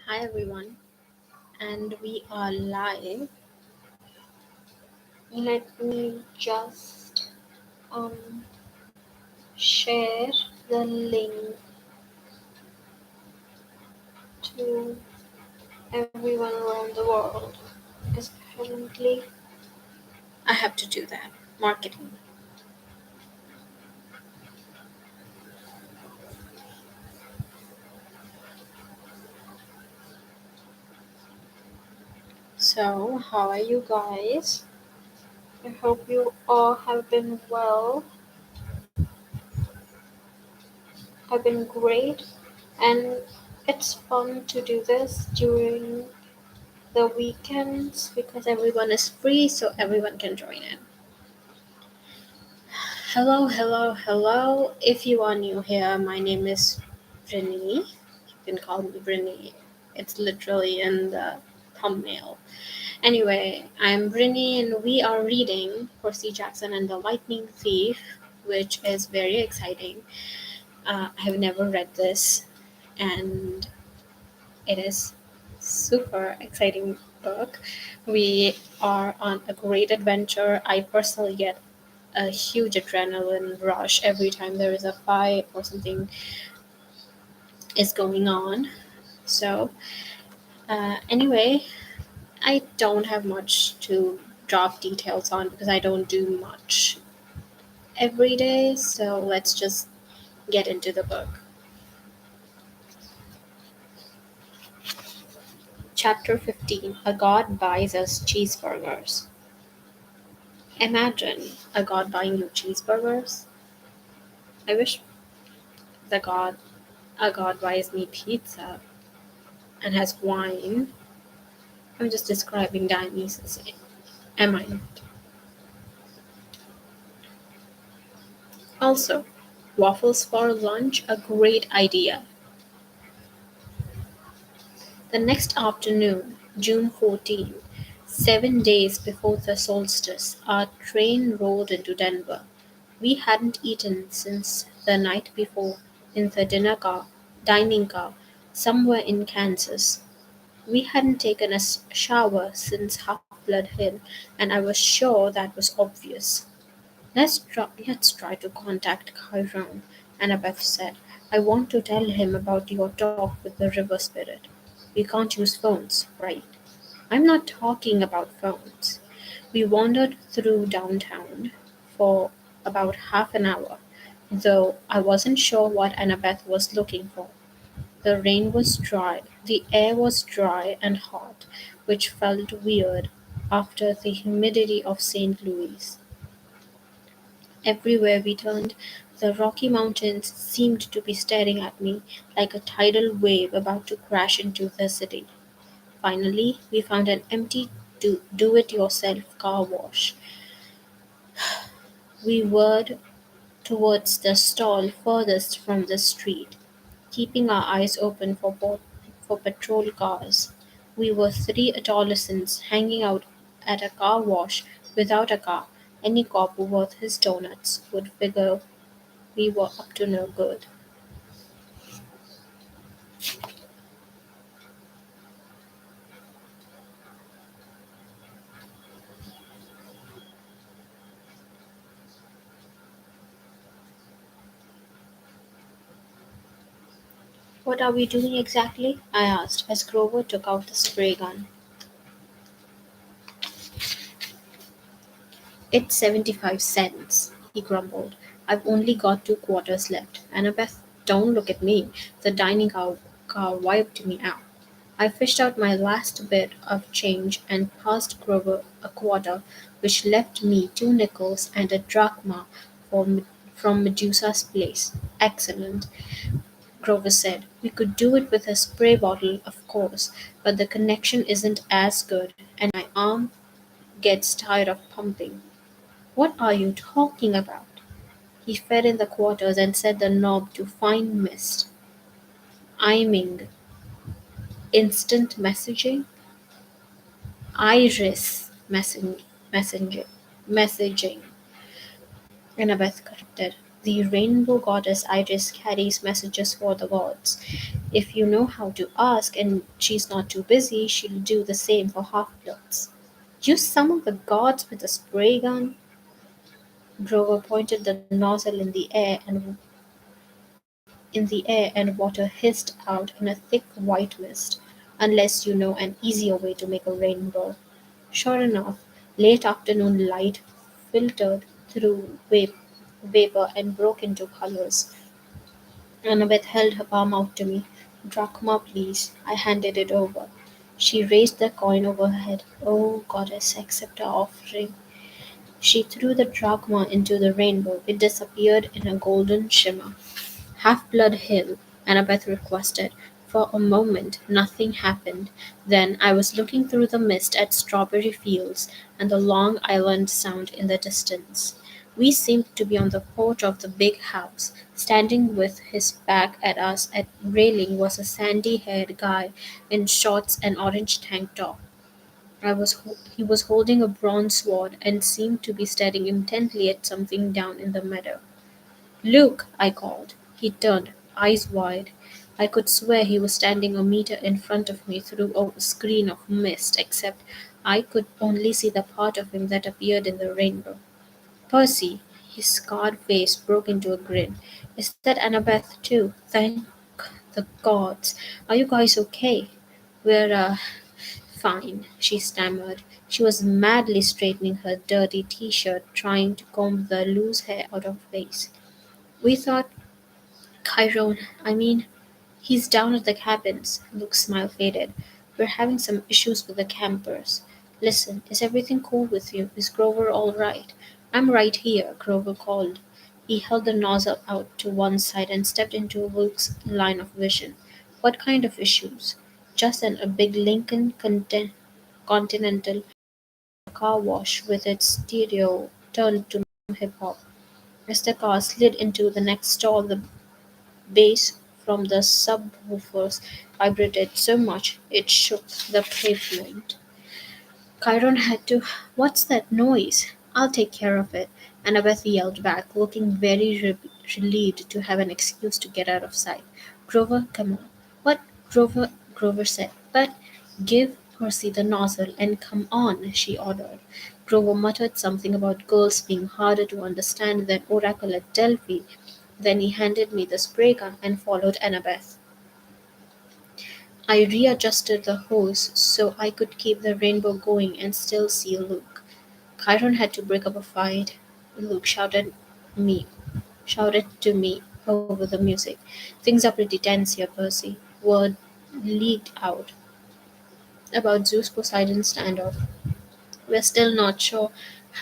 Hi everyone, and we are live. Let me just share the link to everyone around the world because currently I have to do that marketing. So, how are you guys? I hope you all have been well. I've been great, and it's fun to do this during the weekends because everyone is free, so everyone can join in. Hello, hello, hello. If you are new here, my name is Brinny. You can call me Brinny. It's literally in the thumbnail. Anyway, I'm Brinny and we are reading Percy Jackson and the Lightning Thief, which is very exciting. I have never read this and it is super exciting book. We are on a great adventure. I personally get a huge adrenaline rush every time there is a fight or something is going on. So, anyway, I don't have much to drop details on because I don't do much every day. So, let's just get into the book. Chapter 15. A God Buys Us Cheeseburgers. Imagine a God buying you cheeseburgers. I wish the God a God buys me pizza and has wine. I'm just describing Dionysus, am I not? Also, waffles for lunch, a great idea. The next afternoon, June 14, 7 days before the solstice, our train rolled into Denver. We hadn't eaten since the night before in the dining car, somewhere in Kansas. We hadn't taken a shower since Half Blood Hill, and I was sure that was obvious. Let's try to contact Chiron, Annabeth said. I want to tell him about your talk with the river spirit. We can't use phones, right? I'm not talking about phones. We wandered through downtown for about half an hour, though I wasn't sure what Annabeth was looking for. The air was dry and hot, which felt weird after the humidity of St. Louis. Everywhere we turned, the Rocky Mountains seemed to be staring at me like a tidal wave about to crash into the city. Finally, we found an empty do-it-yourself car wash. We whirled towards the stall furthest from the street, keeping our eyes open for patrol cars. We were three adolescents hanging out at a car wash without a car. Any cop worth his donuts would figure we were up to no good. What are we doing exactly? I asked as Grover took out the spray gun. It's 75 cents, he grumbled. I've only got 2 quarters left. Annabeth, don't look at me. The car wiped me out. I fished out my last bit of change and passed Grover a quarter, which left me 2 nickels and a drachma from Medusa's place. Excellent, Grover said. We could do it with a spray bottle, of course, but the connection isn't as good, and my arm gets tired of pumping. What are you talking about? He fed in the quarters and set the knob to fine mist. Iming, instant messaging, iris messaging, messaging, Annabeth corrected. The rainbow goddess Iris carries messages for the gods. If you know how to ask and she's not too busy, she'll do the same for half-bloods. You summon the gods with a spray gun? Grover pointed the nozzle in the air and water hissed out in a thick white mist, unless you know an easier way to make a rainbow. Sure enough, late afternoon light filtered through vapor and broke into colors. Annabeth held her palm out to me. "Drachma, please." I handed it over. She raised the coin over her head. "Oh, goddess, accept our offering." She threw the drachma into the rainbow. It disappeared in a golden shimmer. "Half-Blood Hill," Annabeth requested. For a moment nothing happened. Then I was looking through the mist at strawberry fields and the Long Island Sound in the distance. We seemed to be on the porch of the big house. Standing with his back at us at railing was a sandy-haired guy in shorts and orange tank top. He was holding a bronze sword and seemed to be staring intently at something down in the meadow. "Luke!" I called. He turned, eyes wide. I could swear he was standing a meter in front of me through a screen of mist, except I could only see the part of him that appeared in the rainbow. "Percy!" His scarred face broke into a grin. "Is that Annabeth too? Thank the gods! Are you guys okay?" "We're, fine," she stammered. She was madly straightening her dirty t-shirt, trying to comb the loose hair out of her face. "We thought Chiron, I mean, he's down at the cabins." Luke's smile faded. "We're having some issues with the campers. Listen, is everything cool with you? Is Grover all right?" "I'm right here," Grover called. He held the nozzle out to one side and stepped into Luke's line of vision. "What kind of issues?" "Just then a big Lincoln Continental car wash with its stereo turned to hip hop. As the car slid into the next stall, the bass from the subwoofers vibrated so much it shook the pavement. Chiron had to. "What's that noise?" "I'll take care of it," Annabeth yelled back, looking very relieved to have an excuse to get out of sight. "Grover, come on." "What?" Grover said. "But give Percy the nozzle and come on," she ordered. Grover muttered something about girls being harder to understand than Oracle at Delphi. Then he handed me the spray gun and followed Annabeth. I readjusted the hose so I could keep the rainbow going and still see Luke. Chiron had to break up a fight. Luke me shouted to me over the music. "Things are pretty tense here, Percy." Word leaked out about Zeus Poseidon standoff. We're still not sure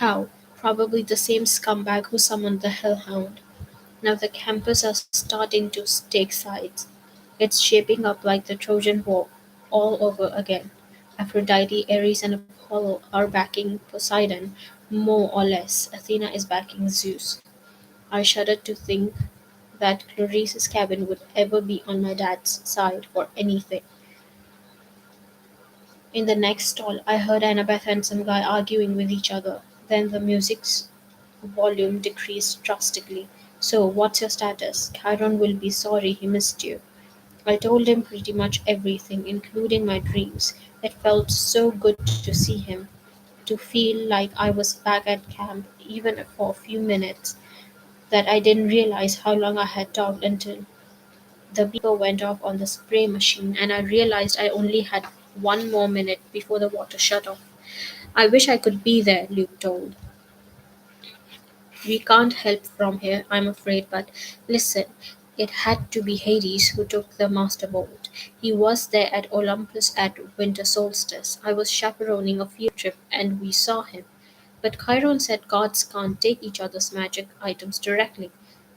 how. Probably the same scumbag who summoned the Hellhound. Now the campers are starting to take sides. It's shaping up like the Trojan War all over again. Aphrodite, Ares, and Apollo are backing Poseidon, more or less. Athena is backing Zeus. I shuddered to think that Clarice's cabin would ever be on my dad's side for anything. In the next stall, I heard Annabeth and some guy arguing with each other. Then the music's volume decreased drastically. "So, what's your status?" "Chiron will be sorry he missed you." I told him pretty much everything, including my dreams. It felt so good to see him, to feel like I was back at camp, even for a few minutes, that I didn't realize how long I had talked until the beeper went off on the spray machine and I realized I only had one more minute before the water shut off. "I wish I could be there," Luke told. "We can't help from here, I'm afraid, but listen, it had to be Hades who took the master bolt. He was there at Olympus at winter solstice. I was chaperoning a field trip and we saw him. But Chiron said gods can't take each other's magic items directly."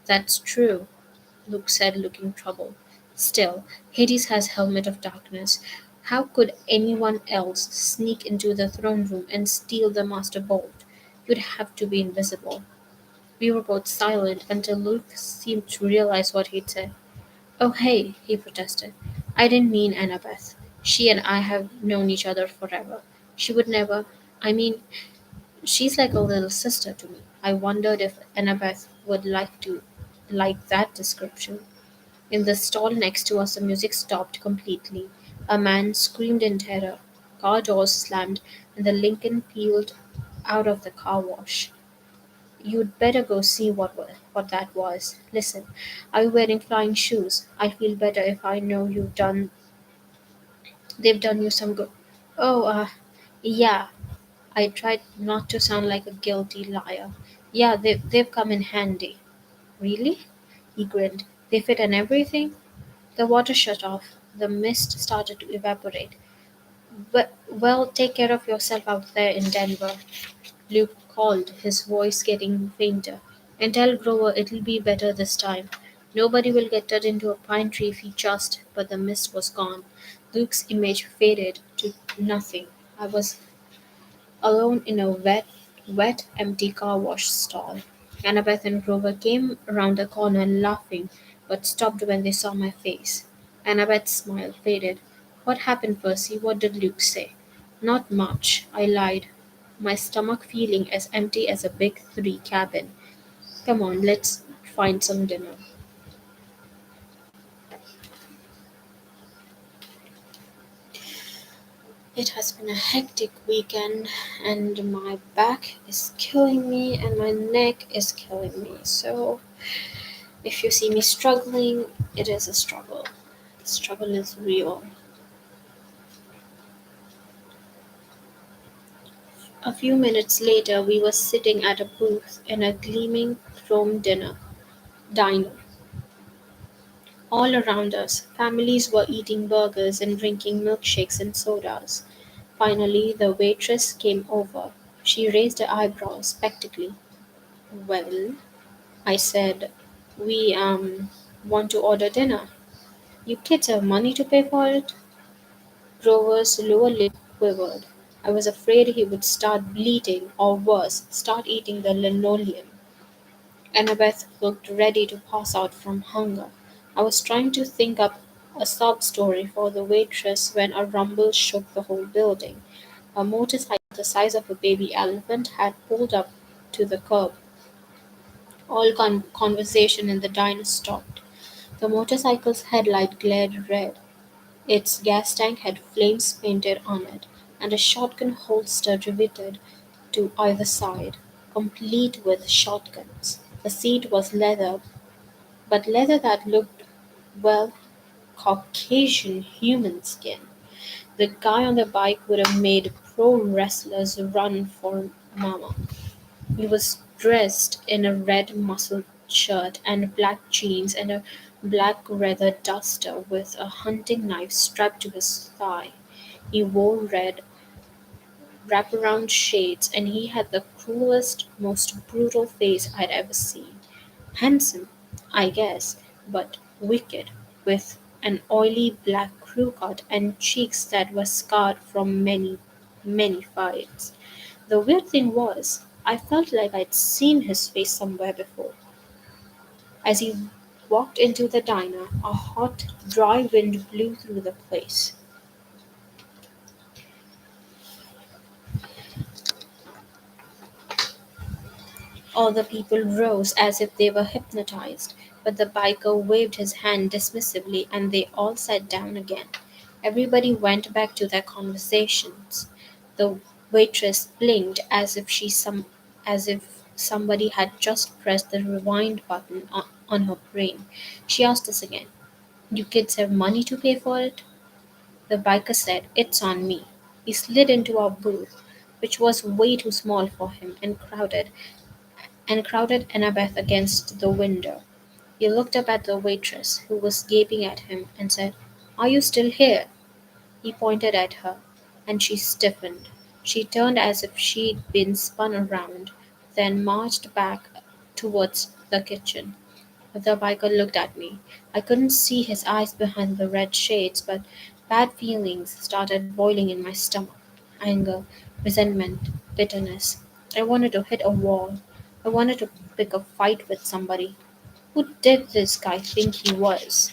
"That's true," Luke said, looking troubled. "Still, Hades has Helmet of Darkness. How could anyone else sneak into the throne room and steal the master bolt? You'd have to be invisible." We were both silent until Luke seemed to realize what he'd said. "Oh, hey," he protested. "I didn't mean Annabeth. She and I have known each other forever. She would never. I mean, she's like a little sister to me." I wondered if Annabeth would like to like that description. In the stall next to us, the music stopped completely. A man screamed in terror. Car doors slammed, and the Lincoln peeled out of the car wash. You'd better go see what that was. Listen, are you wearing flying shoes? I feel better if I know they've done you some good. Oh, yeah. I tried not to sound like a guilty liar. Yeah, they've come in handy. Really? He grinned. They fit and everything? The water shut off. The mist started to evaporate. But, well, take care of yourself out there in Denver. Luke called, his voice getting fainter. And tell Grover it'll be better this time. Nobody will get turned into a pine tree if he just. But the mist was gone. Luke's image faded to nothing. I was alone in a wet, empty car wash stall. Annabeth and Grover came around the corner laughing, but stopped when they saw my face. Annabeth's smile faded. What happened, Percy? What did Luke say? Not much, I lied, my stomach feeling as empty as a big three cabin. Come on, let's find some dinner. It has been a hectic weekend, and my back is killing me, and my neck is killing me. So, if you see me struggling, it is a struggle. The struggle is real. A few minutes later, we were sitting at a booth in a gleaming chrome diner. All around us, families were eating burgers and drinking milkshakes and sodas. Finally, the waitress came over. She raised her eyebrows spectacly. Well, I said, we want to order dinner. You kids have money to pay for it? Grover's lower lip quivered. I was afraid he would start bleating, or worse, start eating the linoleum. Annabeth looked ready to pass out from hunger. I was trying to think up a sob story for the waitress when a rumble shook the whole building. A motorcycle the size of a baby elephant had pulled up to the curb. All conversation in the diner stopped. The motorcycle's headlight glared red. Its gas tank had flames painted on it, and a shotgun holster riveted to either side, complete with shotguns. The seat was leather, but leather that looked, well, Caucasian human skin. The guy on the bike would have made pro wrestlers run for mama. He was dressed in a red muscle shirt and black jeans and a black leather duster with a hunting knife strapped to his thigh. He wore red wraparound shades and he had the cruelest, most brutal face I'd ever seen. Handsome, I guess, but wicked, with an oily black crew cut and cheeks that were scarred from many, many fights. The weird thing was, I felt like I'd seen his face somewhere before. As he walked into the diner, a hot, dry wind blew through the place. All the people rose as if they were hypnotized, but the biker waved his hand dismissively and they all sat down again. Everybody went back to their conversations. The waitress blinked as if somebody had just pressed the rewind button on her brain. She asked us again, "You kids have money to pay for it?" The biker said, "It's on me." He slid into our booth, which was way too small for him, and crowded Annabeth against the window. He looked up at the waitress, who was gaping at him, and said, "Are you still here?" He pointed at her, and she stiffened. She turned as if she'd been spun around, then marched back towards the kitchen. The biker looked at me. I couldn't see his eyes behind the red shades, but bad feelings started boiling in my stomach. Anger, resentment, bitterness. I wanted to hit a wall. I wanted to pick a fight with somebody. Who did this guy think he was?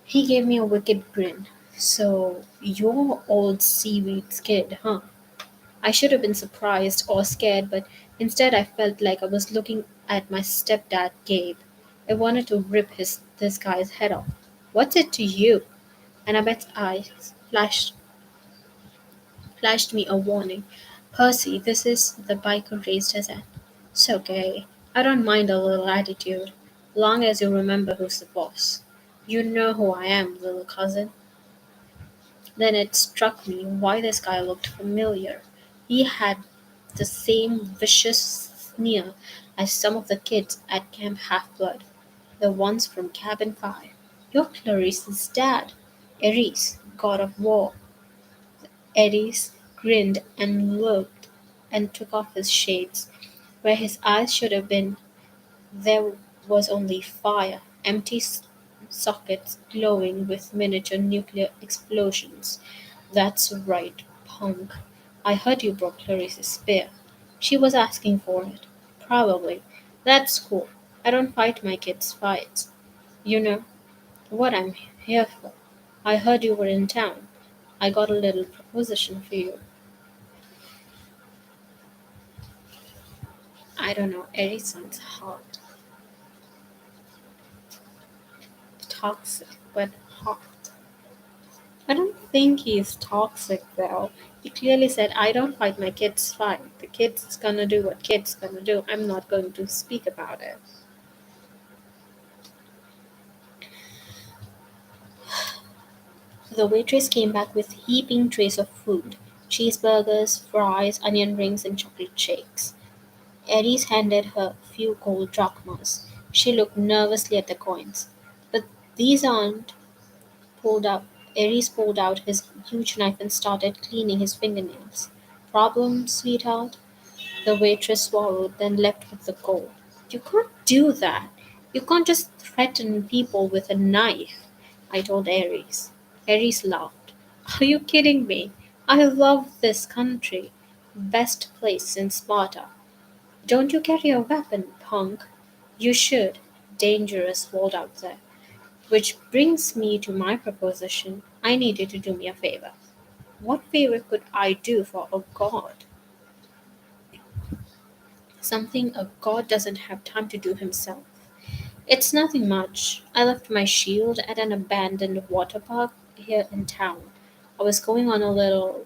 He gave me a wicked grin. "So, you're old seaweed kid, huh?" I should have been surprised or scared, but Instead, I felt like I was looking at my stepdad, Gabe. I wanted to rip this guy's head off. What's it to you? Annabeth's eyes flashed me a warning. Percy, this is the biker raised his hand. It's okay. I don't mind a little attitude, long as you remember who's the boss. You know who I am, little cousin. Then it struck me why this guy looked familiar. He had the same vicious sneer as some of the kids at Camp Half-Blood, the ones from Cabin 5. You're Clarice's dad, Ares, god of war. Ares grinned and looked and took off his shades. Where his eyes should have been, there was only fire, empty sockets glowing with miniature nuclear explosions. That's right, punk. I heard you broke Clarice's spear. She was asking for it. Probably. That's cool. I don't fight my kids' fights. You know what I'm here for. I heard you were in town. I got a little proposition for you. I don't know, Eddie sounds hot. Toxic, but hot. I don't think he's toxic though. He clearly said, I don't fight my kids' fight. The kid's gonna do what kid's gonna do. I'm not going to speak about it. The waitress came back with heaping trays of food cheeseburgers, fries, onion rings, and chocolate shakes. Aries handed her a few gold drachmas. She looked nervously at the coins. But these aren't pulled out. Aries pulled out his huge knife and started cleaning his fingernails. Problem, sweetheart? The waitress swallowed, then left with the gold. You can't do that. You can't just threaten people with a knife, I told Aries. Aries laughed. Are you kidding me? I love this country. Best place in Sparta. Don't you carry a weapon, punk? You should. Dangerous world out there. Which brings me to my proposition. I need you to do me a favor. What favor could I do for a god? Something a god doesn't have time to do himself. It's nothing much. I left my shield at an abandoned water park here in town. I was going on a little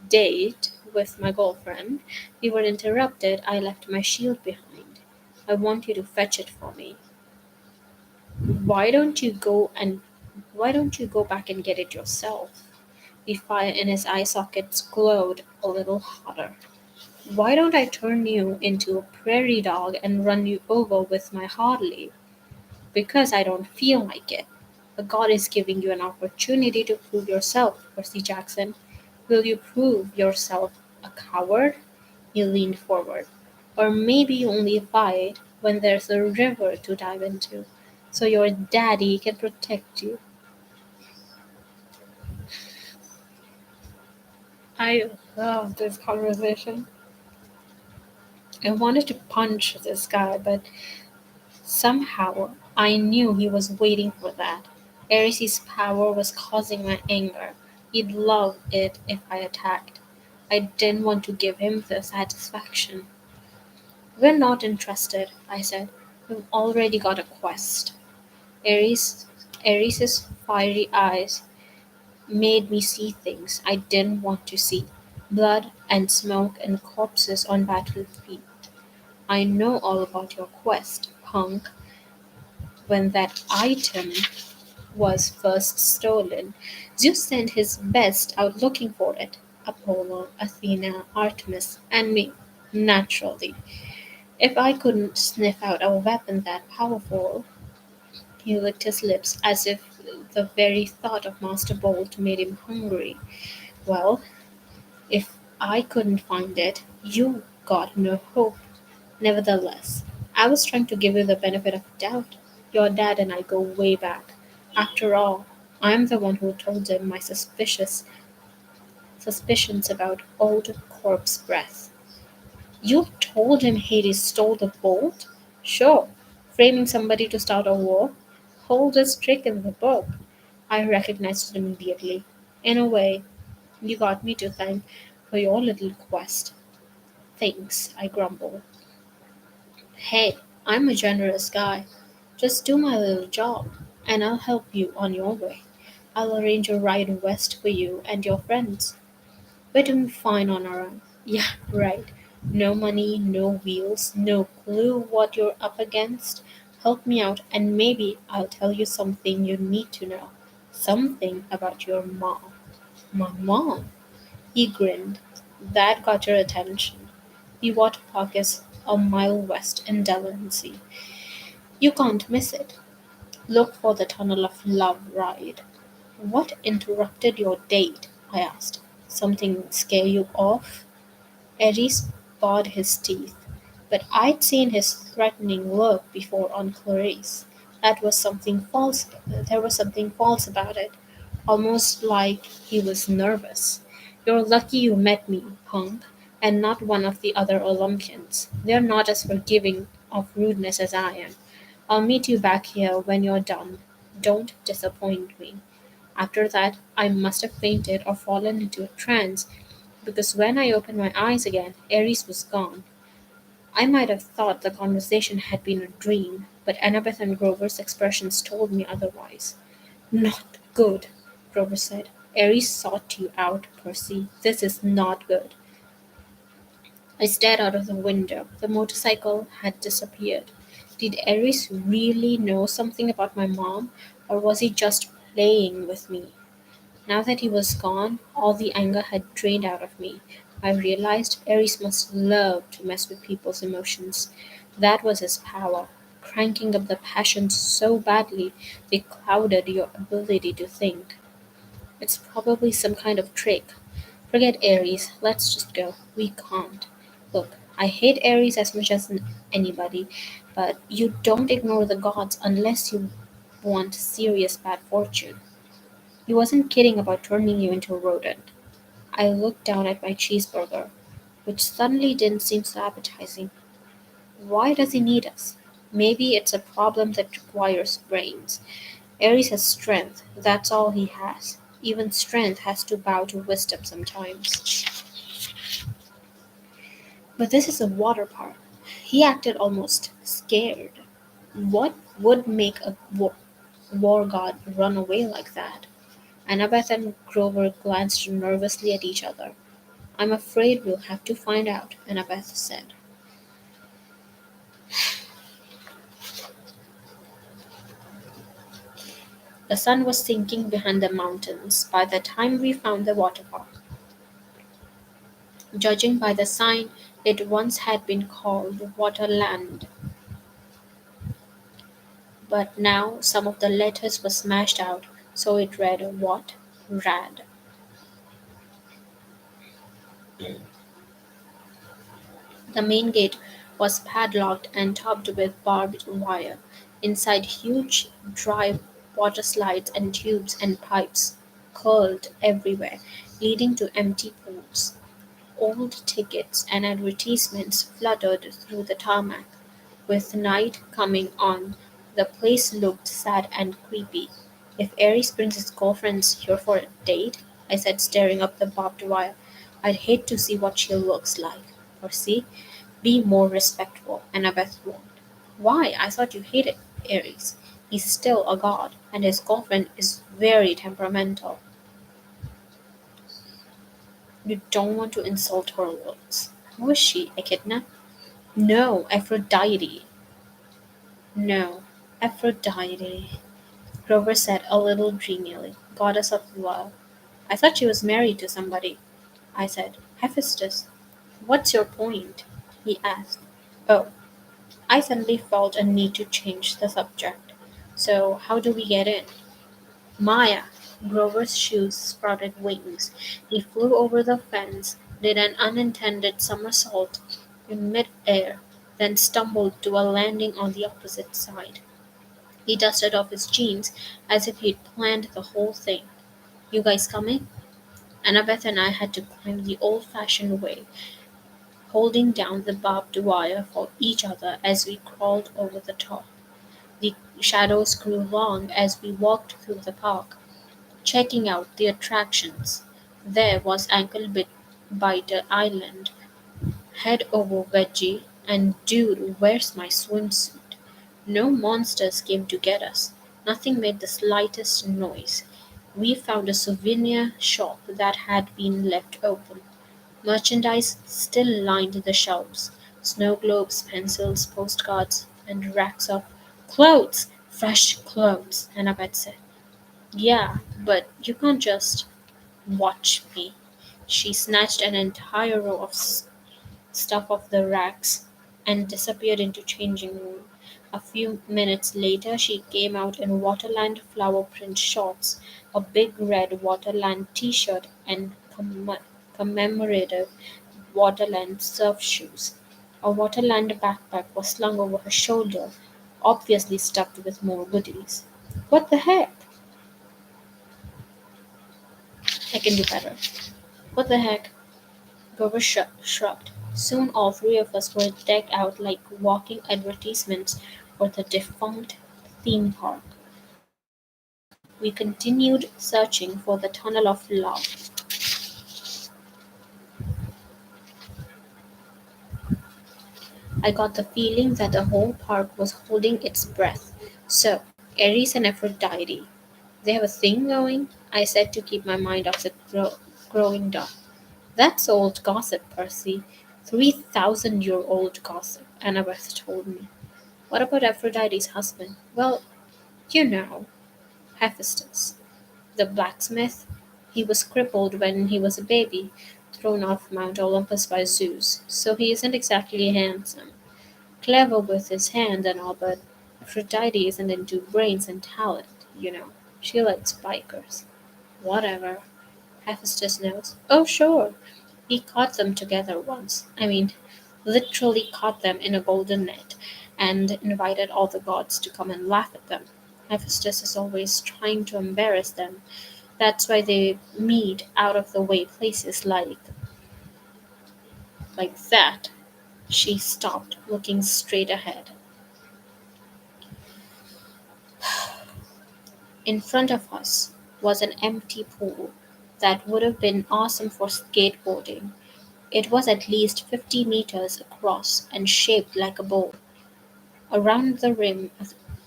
date with my girlfriend. We were interrupted. I left my shield behind. I want you to fetch it for me. Why don't you go and why don't you go back and get it yourself? The fire in his eye sockets glowed a little hotter. Why don't I turn you into a prairie dog and run you over with my Harley? Because I don't feel like it. But God is giving you an opportunity to prove yourself, Percy Jackson. Will you prove yourself a coward? He leaned forward. Or maybe you only fight when there's a river to dive into, so your daddy can protect you. I love this conversation. I wanted to punch this guy, but somehow I knew he was waiting for that. Ares' power was causing my anger. He'd love it if I attacked. I didn't want to give him the satisfaction. We're not interested, I said. We've already got a quest. Ares, Ares's fiery eyes made me see things I didn't want to see. Blood and smoke and corpses on battlefield. I know all about your quest, punk. When that item was first stolen, Zeus sent his best out looking for it. Apollo, Athena, Artemis, and me, naturally. If I couldn't sniff out a weapon that powerful, he licked his lips as if the very thought of Master Bolt made him hungry. Well, if I couldn't find it, you got no hope. Nevertheless, I was trying to give you the benefit of doubt. Your dad and I go way back. After all, I'm the one who told him my suspicions about old corpse breath. You told him Hades stole the bolt? Sure. Framing somebody to start a war? Oldest trick in the book. I recognized it immediately. In a way, you got me to thank for your little quest. Thanks, I grumbled. Hey, I'm a generous guy. Just do my little job, and I'll help you on your way. I'll arrange a ride west for you and your friends. We're doing fine on our own. Yeah, right. No money, no wheels, no clue what you're up against. Help me out, and maybe I'll tell you something you need to know. Something about your mom. My mom? He grinned. That got your attention. The water park is a mile west in Delancey. You can't miss it. Look for the Tunnel of Love ride. What interrupted your date? I asked. Something scare you off? Eris bared his teeth, but I'd seen his threatening look before on Clarice. That was something false. There was something false about it, almost like he was nervous. You're lucky you met me, punk, and not one of the other Olympians. They're not as forgiving of rudeness as I am. I'll meet you back here when you're done. Don't disappoint me. After that, I must have fainted or fallen into a trance because when I opened my eyes again, Aries was gone. I might have thought the conversation had been a dream, but Annabeth and Grover's expressions told me otherwise. Not good, Grover said. Aries sought you out, Percy. This is not good. I stared out of the window. The motorcycle had disappeared. Did Aries really know something about my mom, or was he just playing with me? Now that he was gone, all the anger had drained out of me. I realized Aries must love to mess with people's emotions. That was his power, cranking up the passions so badly they clouded your ability to think. It's probably some kind of trick. Forget Aries, let's just go. We can't. Look, I hate Aries as much as anybody, but you don't ignore the gods unless you want serious bad fortune. He wasn't kidding about turning you into a rodent. I looked down at my cheeseburger, which suddenly didn't seem so appetizing. Why does he need us? Maybe it's a problem that requires brains. Ares has strength, that's all he has. Even strength has to bow to wisdom sometimes. But this is a water park. He acted almost scared. What would make a war god run away like that? Annabeth and Grover glanced nervously at each other. I'm afraid we'll have to find out, Annabeth said. The sun was sinking behind the mountains by the time we found the water park. Judging by the sign, it once had been called Waterland, but now some of the letters were smashed out, so it read What? Rad. The main gate was padlocked and topped with barbed wire. Inside, huge dry water slides and tubes and pipes curled everywhere, leading to empty pools. Old tickets and advertisements fluttered through the tarmac. With night coming on, the place looked sad and creepy. If Aries brings his girlfriends here for a date, I said, staring up the barbed wire, I'd hate to see what she looks like. Or see, be more respectful, Annabeth warned. Why? I thought you hated Aries. He's still a god, and his girlfriend is very temperamental. You don't want to insult her looks. Who is she, Echidna? No, Aphrodite. No, Aphrodite, Grover said a little dreamily, goddess of love. I thought she was married to somebody. I said, Hephaestus. What's your point? He asked. Oh, I suddenly felt a need to change the subject. So, how do we get in? Maya! Grover's shoes sprouted wings. He flew over the fence, did an unintended somersault in mid-air, then stumbled to a landing on the opposite side. He dusted off his jeans as if he'd planned the whole thing. You guys coming? Annabeth and I had to climb the old-fashioned way, holding down the barbed wire for each other as we crawled over the top. The shadows grew long as we walked through the park, checking out the attractions. There was Ankle Biter Island, Head over veggie, and dude, where's my swimsuit? No monsters came to get us. Nothing made the slightest noise. We found a souvenir shop that had been left open. Merchandise still lined the shelves: snow globes, pencils, postcards, and racks of clothes. Fresh clothes, Annabeth said. Yeah, but you can't just watch me. She snatched an entire row of stuff off the racks and disappeared into changing room. A few minutes later she came out in Waterland flower print shorts, a big red Waterland t-shirt and commemorative Waterland surf shoes. A Waterland backpack was slung over her shoulder, obviously stuffed with more goodies. What the heck? I can do better. What the heck? Grover shrugged. Soon all three of us were decked out like walking advertisements for the defunct theme park. We continued searching for the tunnel of love. I got the feeling that the whole park was holding its breath. So, Ares and Aphrodite, they have a thing going? I said to keep my mind off the growing dark. That's old gossip, Percy. 3,000-year-old gossip, Annabeth told me. What about Aphrodite's husband? Well, you know, Hephaestus, the blacksmith. He was crippled when he was a baby, thrown off Mount Olympus by Zeus, so he isn't exactly handsome. Clever with his hand and all, but Aphrodite isn't into brains and talent. She likes bikers. Whatever. Hephaestus knows. Oh, sure. He caught them together once. I mean, literally caught them in a golden net and invited all the gods to come and laugh at them. Hephaestus is always trying to embarrass them. That's why they meet out of the way places like that. She stopped, looking straight ahead. In front of us was an empty pool that would have been awesome for skateboarding. It was at least 50 meters across and shaped like a bowl. Around the rim,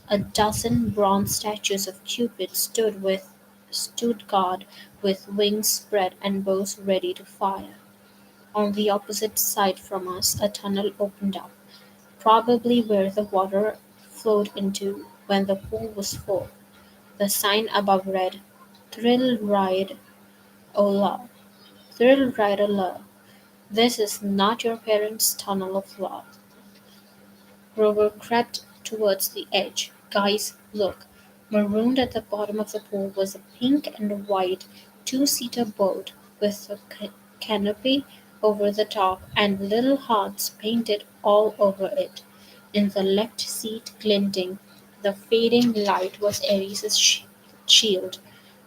a dozen bronze statues of Cupid stood guard with wings spread and bows ready to fire. On the opposite side from us, a tunnel opened up, probably where the water flowed into when the pool was full. The sign above read, "Thrill Ride Ola." Thrill Ride Ola. This is not your parents' tunnel of love. Grover crept towards the edge. Guys, look. Marooned at the bottom of the pool was a pink and white two-seater boat with a canopy over the top and little hearts painted all over it. In the left seat, glinting, the fading light was Ares' shield,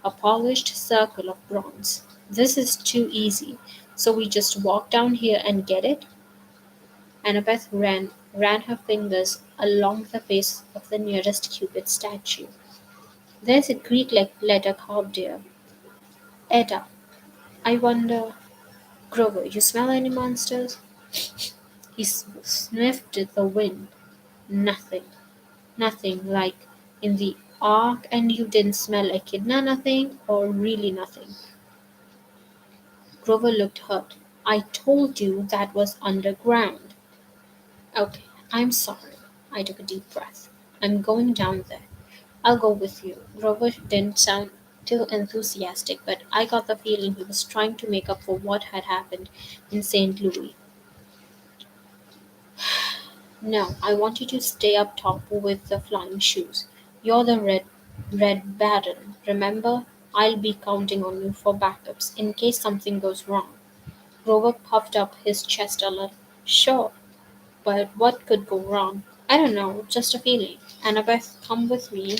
a polished circle of bronze. This is too easy. So we just walk down here and get it? Annabeth ran her fingers along the face of the nearest Cupid statue. There's a Greek letter carved here. Eta. I wonder. Grover, you smell any monsters? He sniffed the wind. Nothing. Nothing. Like in the ark, and you didn't smell echidna, nothing, or really nothing. Grover looked hurt. I told you that was underground. Okay, I'm sorry. I took a deep breath. I'm going down there. I'll go with you. Grover didn't sound too enthusiastic, but I got the feeling he was trying to make up for what had happened in St. Louis. No, I want you to stay up top with the flying shoes. You're the red baron, remember? I'll be counting on you for backups in case something goes wrong. Grover puffed up his chest a little. Sure, but what could go wrong? I don't know, just a feeling. Annabeth, come with me.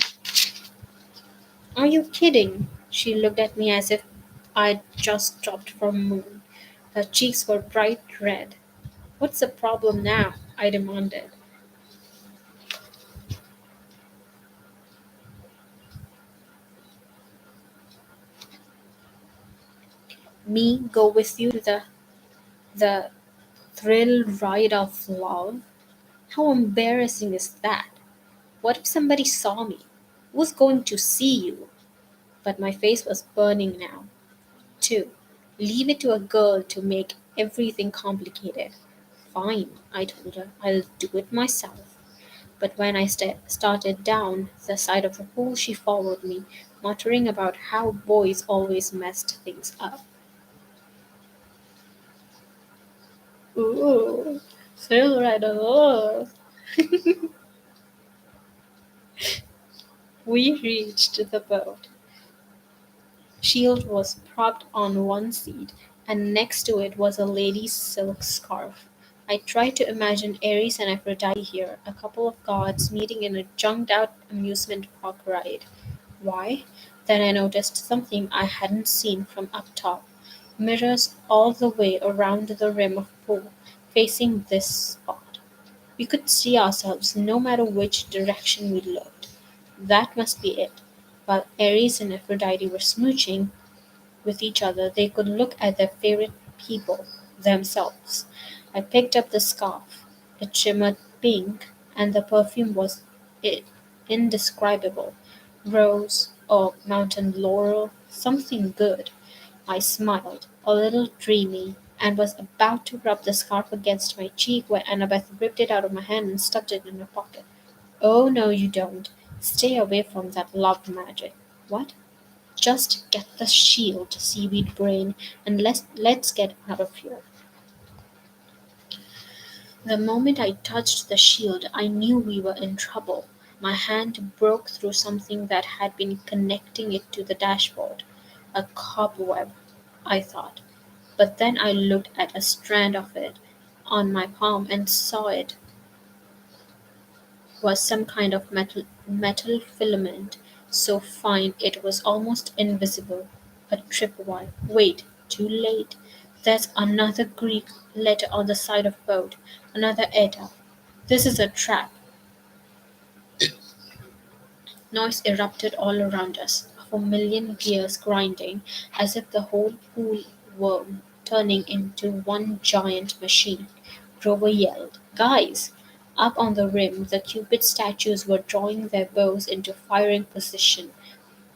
Are you kidding? She looked at me as if I'd just dropped from the moon. Her cheeks were bright red. What's the problem now? I demanded. Me go with you to the thrill ride of love? How embarrassing is that? What if somebody saw me? Who's going to see you? But my face was burning now. 2. Leave it to a girl to make everything complicated. Fine, I told her. I'll do it myself. But when I started down the side of the pool, she followed me, muttering about how boys always messed things up. Ooh, thrill right along. We reached the boat. Shield was propped on one seat, and next to it was a lady's silk scarf. I tried to imagine Ares and Aphrodite here, a couple of gods meeting in a junked out amusement park ride. Why? Then I noticed something I hadn't seen from up top. Mirrors all the way around the rim of the pool, facing this spot. We could see ourselves no matter which direction we looked. That must be it. While Ares and Aphrodite were smooching with each other, they could look at their favorite people, themselves. I picked up the scarf. It shimmered pink, and the perfume was i- indescribable. Rose or mountain laurel, something good. I smiled, a little dreamy, and was about to rub the scarf against my cheek when Annabeth ripped it out of my hand and stuffed it in her pocket. Oh, no, you don't. Stay away from that love magic. What? Just get the shield, seaweed brain, and let's get out of here. The moment I touched the shield, I knew we were in trouble. My hand broke through something that had been connecting it to the dashboard. A cobweb, I thought. But then I looked at a strand of it on my palm and saw it was some kind of metal filament, so fine it was almost invisible. A tripwire. Wait, too late. There's another Greek letter on the side of boat, another eta. This is a trap. Noise erupted all around us, of a million gears grinding, as if the whole pool were turning into one giant machine. Grover yelled, "Guys!" Up on the rim, the Cupid statues were drawing their bows into firing position.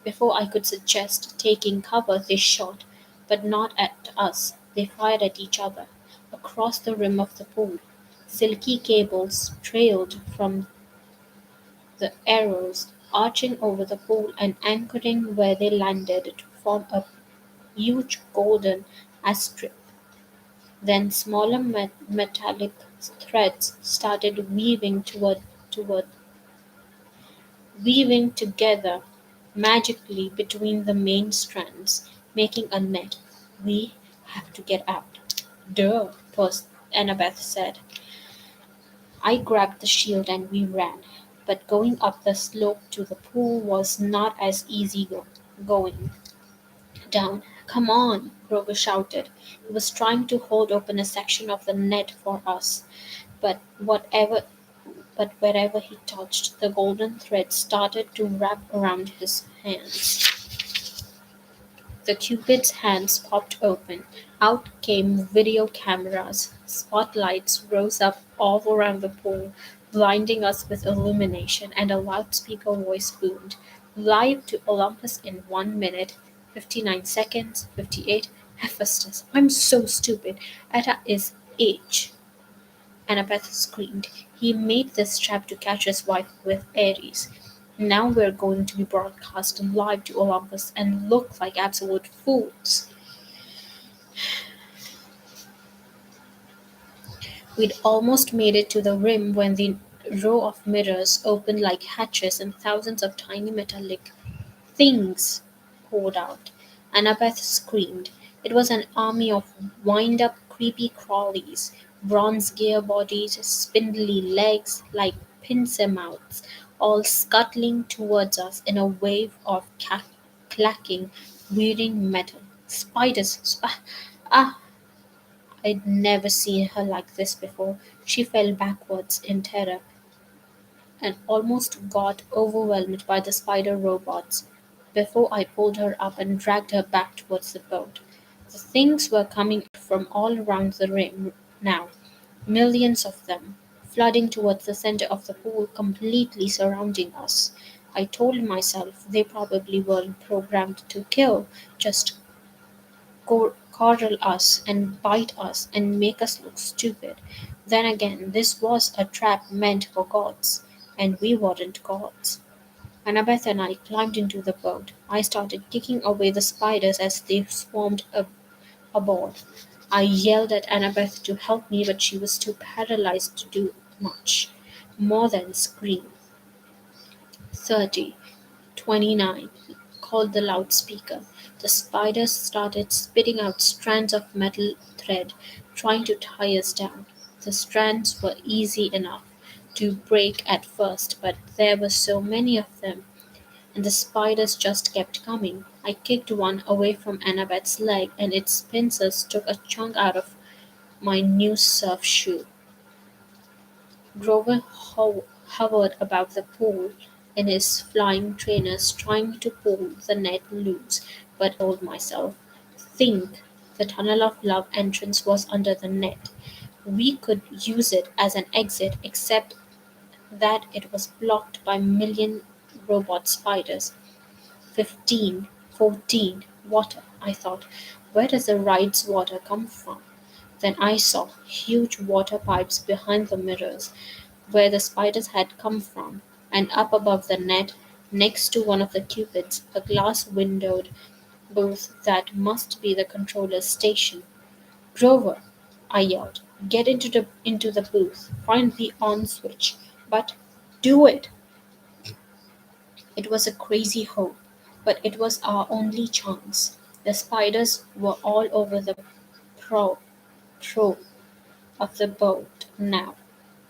Before I could suggest taking cover, they shot, but not at us. They fired at each other, across the rim of the pool. Silky cables trailed from the arrows, arching over the pool and anchoring where they landed to form a huge golden asterisk. Then smaller metallic threads started toward weaving together magically between the main strands, making a net. We have to get out. Duh, Annabeth said. I grabbed the shield and we ran, but going up the slope to the pool was not as easy going down. Come on, Grover shouted. He was trying to hold open a section of the net for us, but wherever he touched, the golden thread started to wrap around his hands. The Cupid's hands popped open. Out came video cameras. Spotlights rose up all around the pool, blinding us with illumination, and a loudspeaker voice boomed. Live to Olympus in 1 minute, 59 seconds, 58. Hephaestus, I'm so stupid. Eta is H. Annabeth screamed. He made this trap to catch his wife with Ares. Now we're going to be broadcast live to Olympus and look like absolute fools. We'd almost made it to the rim when the row of mirrors opened like hatches and thousands of tiny metallic things poured out. Annabeth screamed. It was an army of wind-up creepy crawlies, bronze gear bodies, spindly legs like pincer mouths, all scuttling towards us in a wave of clacking, whirring metal. Spiders! Ah! I'd never seen her like this before. She fell backwards in terror and almost got overwhelmed by the spider robots before I pulled her up and dragged her back towards the boat. The things were coming from all around the rim now, millions of them, flooding towards the center of the pool, completely surrounding us. I told myself they probably weren't programmed to kill, just corral us and bite us and make us look stupid. Then again, this was a trap meant for gods, and we weren't gods. Annabeth and I climbed into the boat. I started kicking away the spiders as they swarmed aboard. I yelled at Annabeth to help me, but she was too paralyzed to do much more than scream. 30, 29, called the loudspeaker. The spiders started spitting out strands of metal thread, trying to tie us down. The strands were easy enough to break at first, but there were so many of them, and the spiders just kept coming. I kicked one away from Annabeth's leg, and its pincers took a chunk out of my new surf shoe. Grover hovered above the pool in his flying trainers, trying to pull the net loose, but I told myself, think, the tunnel of love entrance was under the net. We could use it as an exit, except that it was blocked by million robot spiders. 15, 14, water, I thought. Where does the ride's water come from? Then I saw huge water pipes behind the mirrors, where the spiders had come from, and up above the net, next to one of the cupids, a glass windowed booth that must be the controller's station. Grover, I yelled, get into the booth, find the on switch, but do it. It was a crazy hope, but it was our only chance. The spiders were all over the pro pro of the boat now.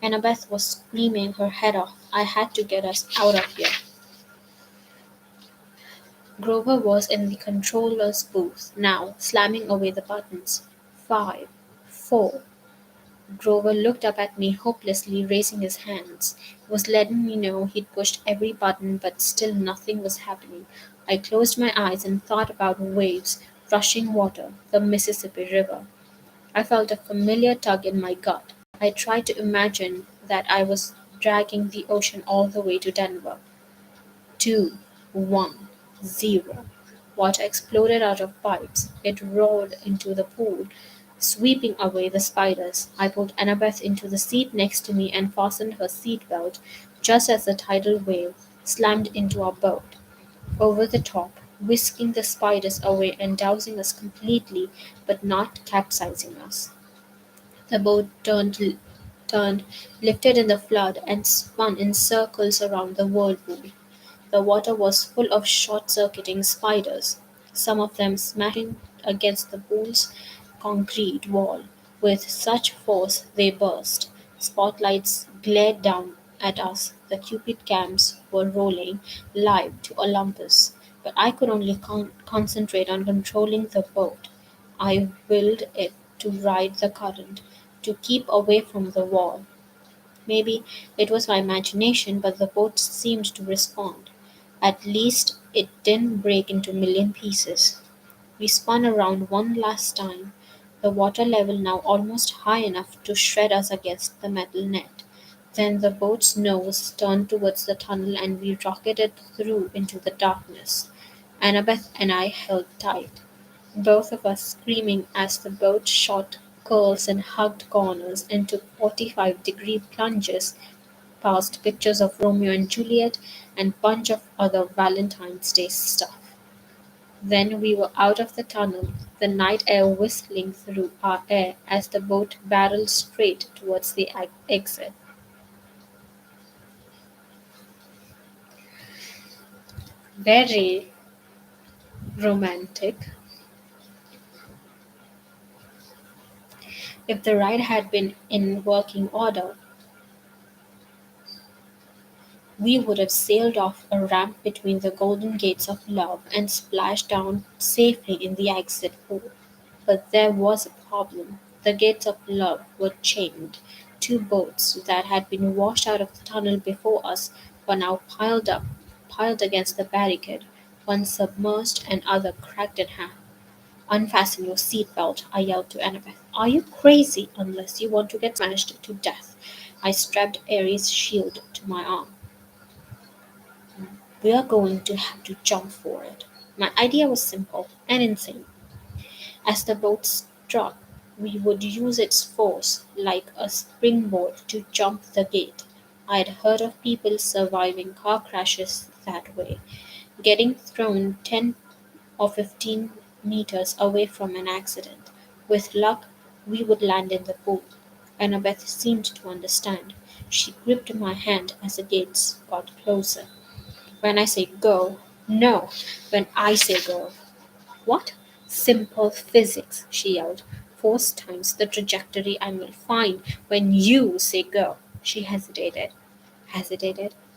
Annabeth was screaming her head off. I had to get us out of here. Grover was in the controller's booth now, slamming away the buttons. 5, 4. Grover looked up at me hopelessly, raising his hands. He was letting me know he'd pushed every button, but still nothing was happening. I closed my eyes and thought about waves, rushing water, the Mississippi River. I felt a familiar tug in my gut. I tried to imagine that I was dragging the ocean all the way to Denver. 2, 1, 0. Water exploded out of pipes. It roared into the pool, sweeping away the spiders. I pulled Annabeth into the seat next to me and fastened her seat belt just as the tidal wave slammed into our boat. Over the top, whisking the spiders away and dousing us completely, but not capsizing us. The boat turned, lifted in the flood, and spun in circles around the whirlpool. The water was full of short-circuiting spiders, some of them smashing against the pool's concrete wall with such force they burst. Spotlights glared down at us. The Cupid cams were rolling live to Olympus, but I could only concentrate on controlling the boat. I willed it to ride the current, to keep away from the wall. Maybe it was my imagination, but the boat seemed to respond. At least it didn't break into a million pieces. We spun around one last time, the water level now almost high enough to shred us against the metal net. Then the boat's nose turned towards the tunnel and we rocketed through into the darkness. Annabeth and I held tight, both of us screaming as the boat shot curls and hugged corners and took 45-degree plunges past pictures of Romeo and Juliet and bunch of other Valentine's Day stuff. Then we were out of the tunnel, the night air whistling through our hair as the boat barreled straight towards the exit. Very romantic. If the ride had been in working order, we would have sailed off a ramp between the golden gates of love and splashed down safely in the exit pool. But there was a problem. The gates of love were chained. Two boats that had been washed out of the tunnel before us were now piled against the barricade, one submerged and other cracked in half. Unfasten your seat belt, I yelled to Annabeth. Are you crazy unless you want to get smashed to death? I strapped Ares' shield to my arm. We are going to have to jump for it. My idea was simple and insane. As the boat struck, we would use its force like a springboard to jump the gate. I had heard of people surviving car crashes that way, getting thrown 10 or 15 meters away from an accident. With luck, we would land in the pool. Annabeth seemed to understand. She gripped my hand as the gates got closer. When I say go, no. When I say go, what? Simple physics, she yelled. Force times the trajectory I will find when you say go. She hesitated,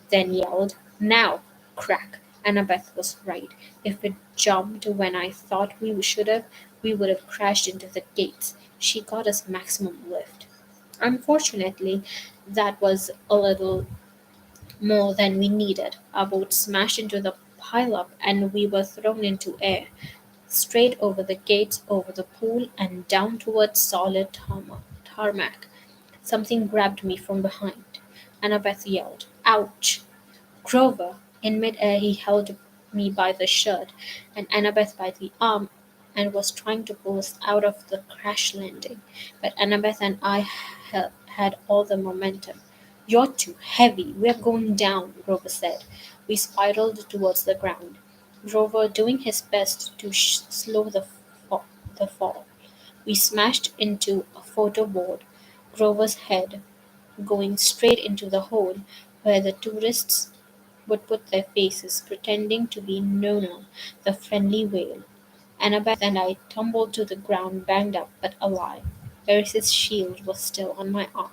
then yelled, now, crack. Annabeth was right. If we jumped when I thought we should have, we would have crashed into the gates. She got us maximum lift. Unfortunately, that was a little more than we needed. Our boat smashed into the pileup and we were thrown into air, straight over the gates, over the pool, and down towards solid tarmac. Something grabbed me from behind. Annabeth yelled, ouch! Grover! In midair, he held me by the shirt and Annabeth by the arm and was trying to pull us out of the crash landing. But Annabeth and I had all the momentum. You're too heavy. We're going down, Grover said. We spiraled towards the ground, Grover doing his best to slow the fall. We smashed into a photo board, Grover's head going straight into the hole where the tourists would put their faces, pretending to be Nona, the friendly whale. Annabeth and I tumbled to the ground, banged up but alive. Eris's shield was still on my arm.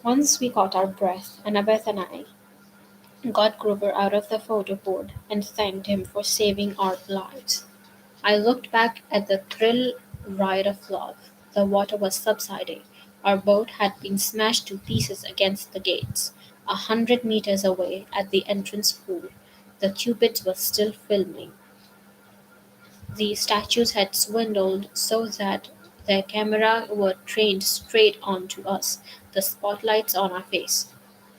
Once we caught our breath, Annabeth and I got Grover out of the photo board and thanked him for saving our lives. I looked back at the thrill ride of love. The water was subsiding. Our boat had been smashed to pieces against the gates. 100 meters away, at the entrance pool, the cupids were still filming. The statues had swindled so that their camera were trained straight onto us, the spotlights on our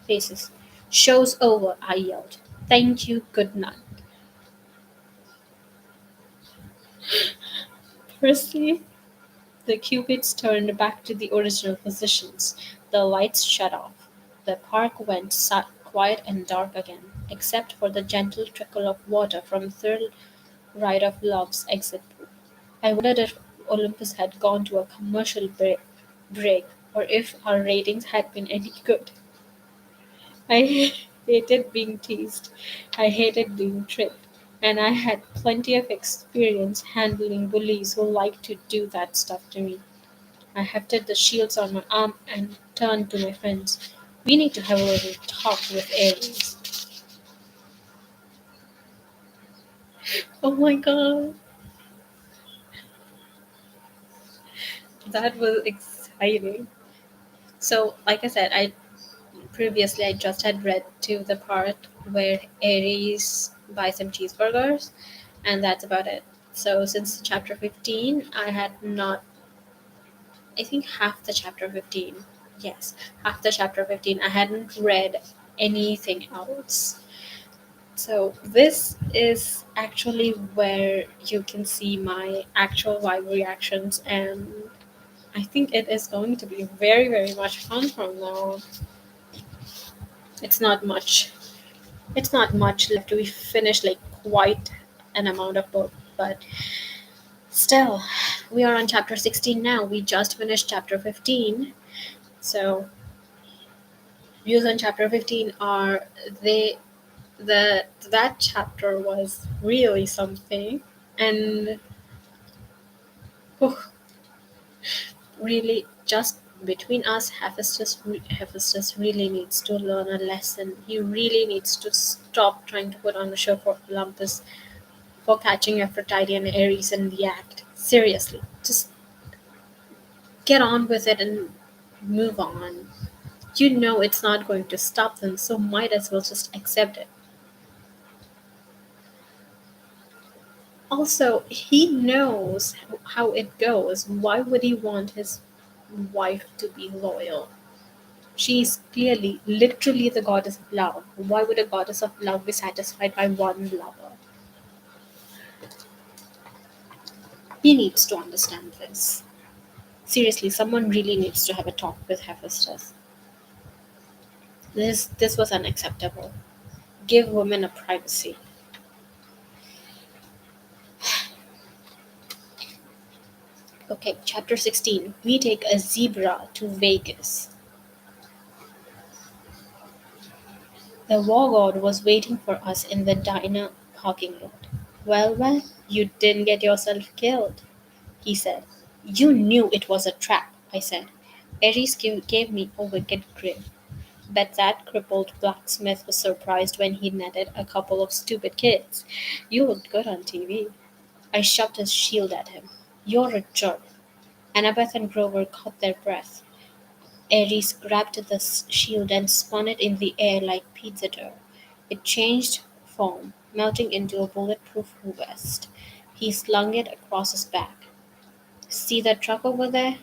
faces. Show's over, I yelled. Thank you, good night. Percy, the cupids turned back to the original positions. The lights shut off. The park went quiet and dark again, except for the gentle trickle of water from Thrill Ride of Love's exit pool. I wondered if Olympus had gone to a commercial break or if our ratings had been any good. I hated being teased. I hated being tricked. And I had plenty of experience handling bullies who liked to do that stuff to me. I hefted the shields on my arm and turned to my friends. We need to have a little talk with Aries. Oh my god, that was exciting. So, like I said, I just had read to the part where Aries buys some cheeseburgers, and that's about it. So, since chapter 15, I had not, I think half the chapter 15, yes, half the chapter 15, I hadn't read anything else. So this is actually where you can see my actual live reactions, and I think it is going to be very, very much fun from now on. It's not much. It's not much left. We finished like quite an amount of book, but still, we are on chapter 16 now. We just finished chapter 15, so views on chapter 15 are they the that chapter was really something, and oh, really just between us, Hephaestus really needs to learn a lesson. He really needs to stop trying to put on a show for Olympus for catching Aphrodite and Ares in the act. Seriously, just get on with it and move on. You know it's not going to stop them, so might as well just accept it. Also, he knows how it goes. Why would he want his wife to be loyal? She is clearly, literally the goddess of love. Why would a goddess of love be satisfied by one lover? He needs to understand this. Seriously, someone really needs to have a talk with Hephaestus. This was unacceptable. Give women a privacy. Okay, chapter 16. We take a zebra to Vegas. The war god was waiting for us in the diner parking lot. Well, you didn't get yourself killed, he said. You knew it was a trap, I said. Ares gave me a wicked grin. Bet that crippled blacksmith was surprised when he netted a couple of stupid kids. You looked good on TV. I shoved his shield at him. You're a jerk. Annabeth and Grover caught their breath. Ares grabbed the shield and spun it in the air like pizza dough. It changed form, melting into a bulletproof vest. He slung it across his back. See that truck over there?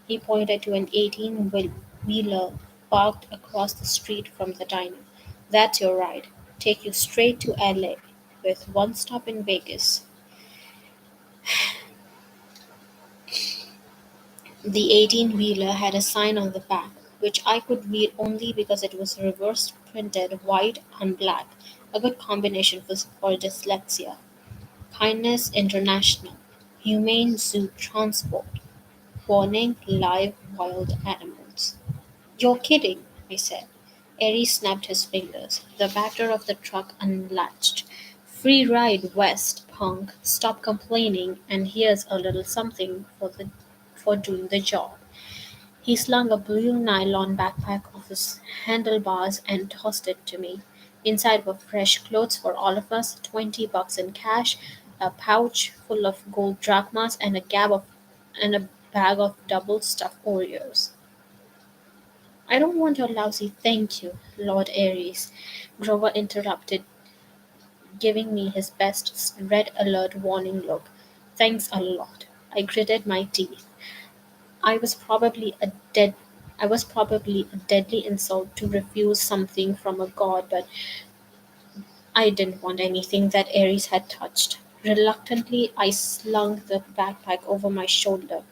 He pointed to an 18-wheeler parked across the street from the diner. That's your ride. Take you straight to LA, with one stop in Vegas. The 18-wheeler had a sign on the back, which I could read only because it was reverse printed white on black, a good combination for dyslexia. Kindness International, Humane Zoo Transport, warning live wild animals. You're kidding, I said. Aries snapped his fingers. The backer of the truck unlatched. Free ride west, punk. Stop complaining, and here's a little something for doing the job. He slung a blue nylon backpack off his handlebars and tossed it to me. Inside were fresh clothes for all of us, $20 in cash, a pouch full of gold drachmas, and a bag of double stuffed Oreos. I don't want your lousy thank you, Lord Ares, Grover interrupted, giving me his best red alert warning look. Thanks a lot. I gritted my teeth. I was probably a dead I was probably a deadly insult to refuse something from a god, but I didn't want anything that Ares had touched. Reluctantly, I slung the backpack over my shoulder.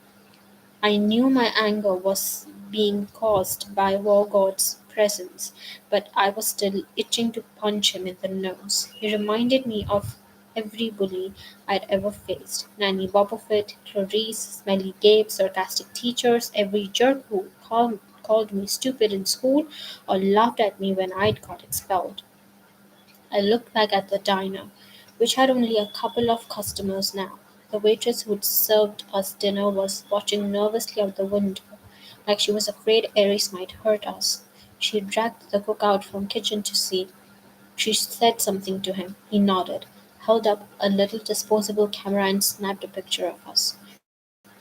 I knew my anger was being caused by Wargod's presence, but I was still itching to punch him in the nose. He reminded me of every bully I'd ever faced: Nanny Bobofit, Clarice, Smelly Gabe, sarcastic teachers, every jerk who called me stupid in school or laughed at me when I'd got expelled. I looked back at the diner, which had only a couple of customers now. The waitress who'd served us dinner was watching nervously out the window, like she was afraid Aries might hurt us. She dragged the cook out from kitchen to see. She said something to him. He nodded, held up a little disposable camera and snapped a picture of us.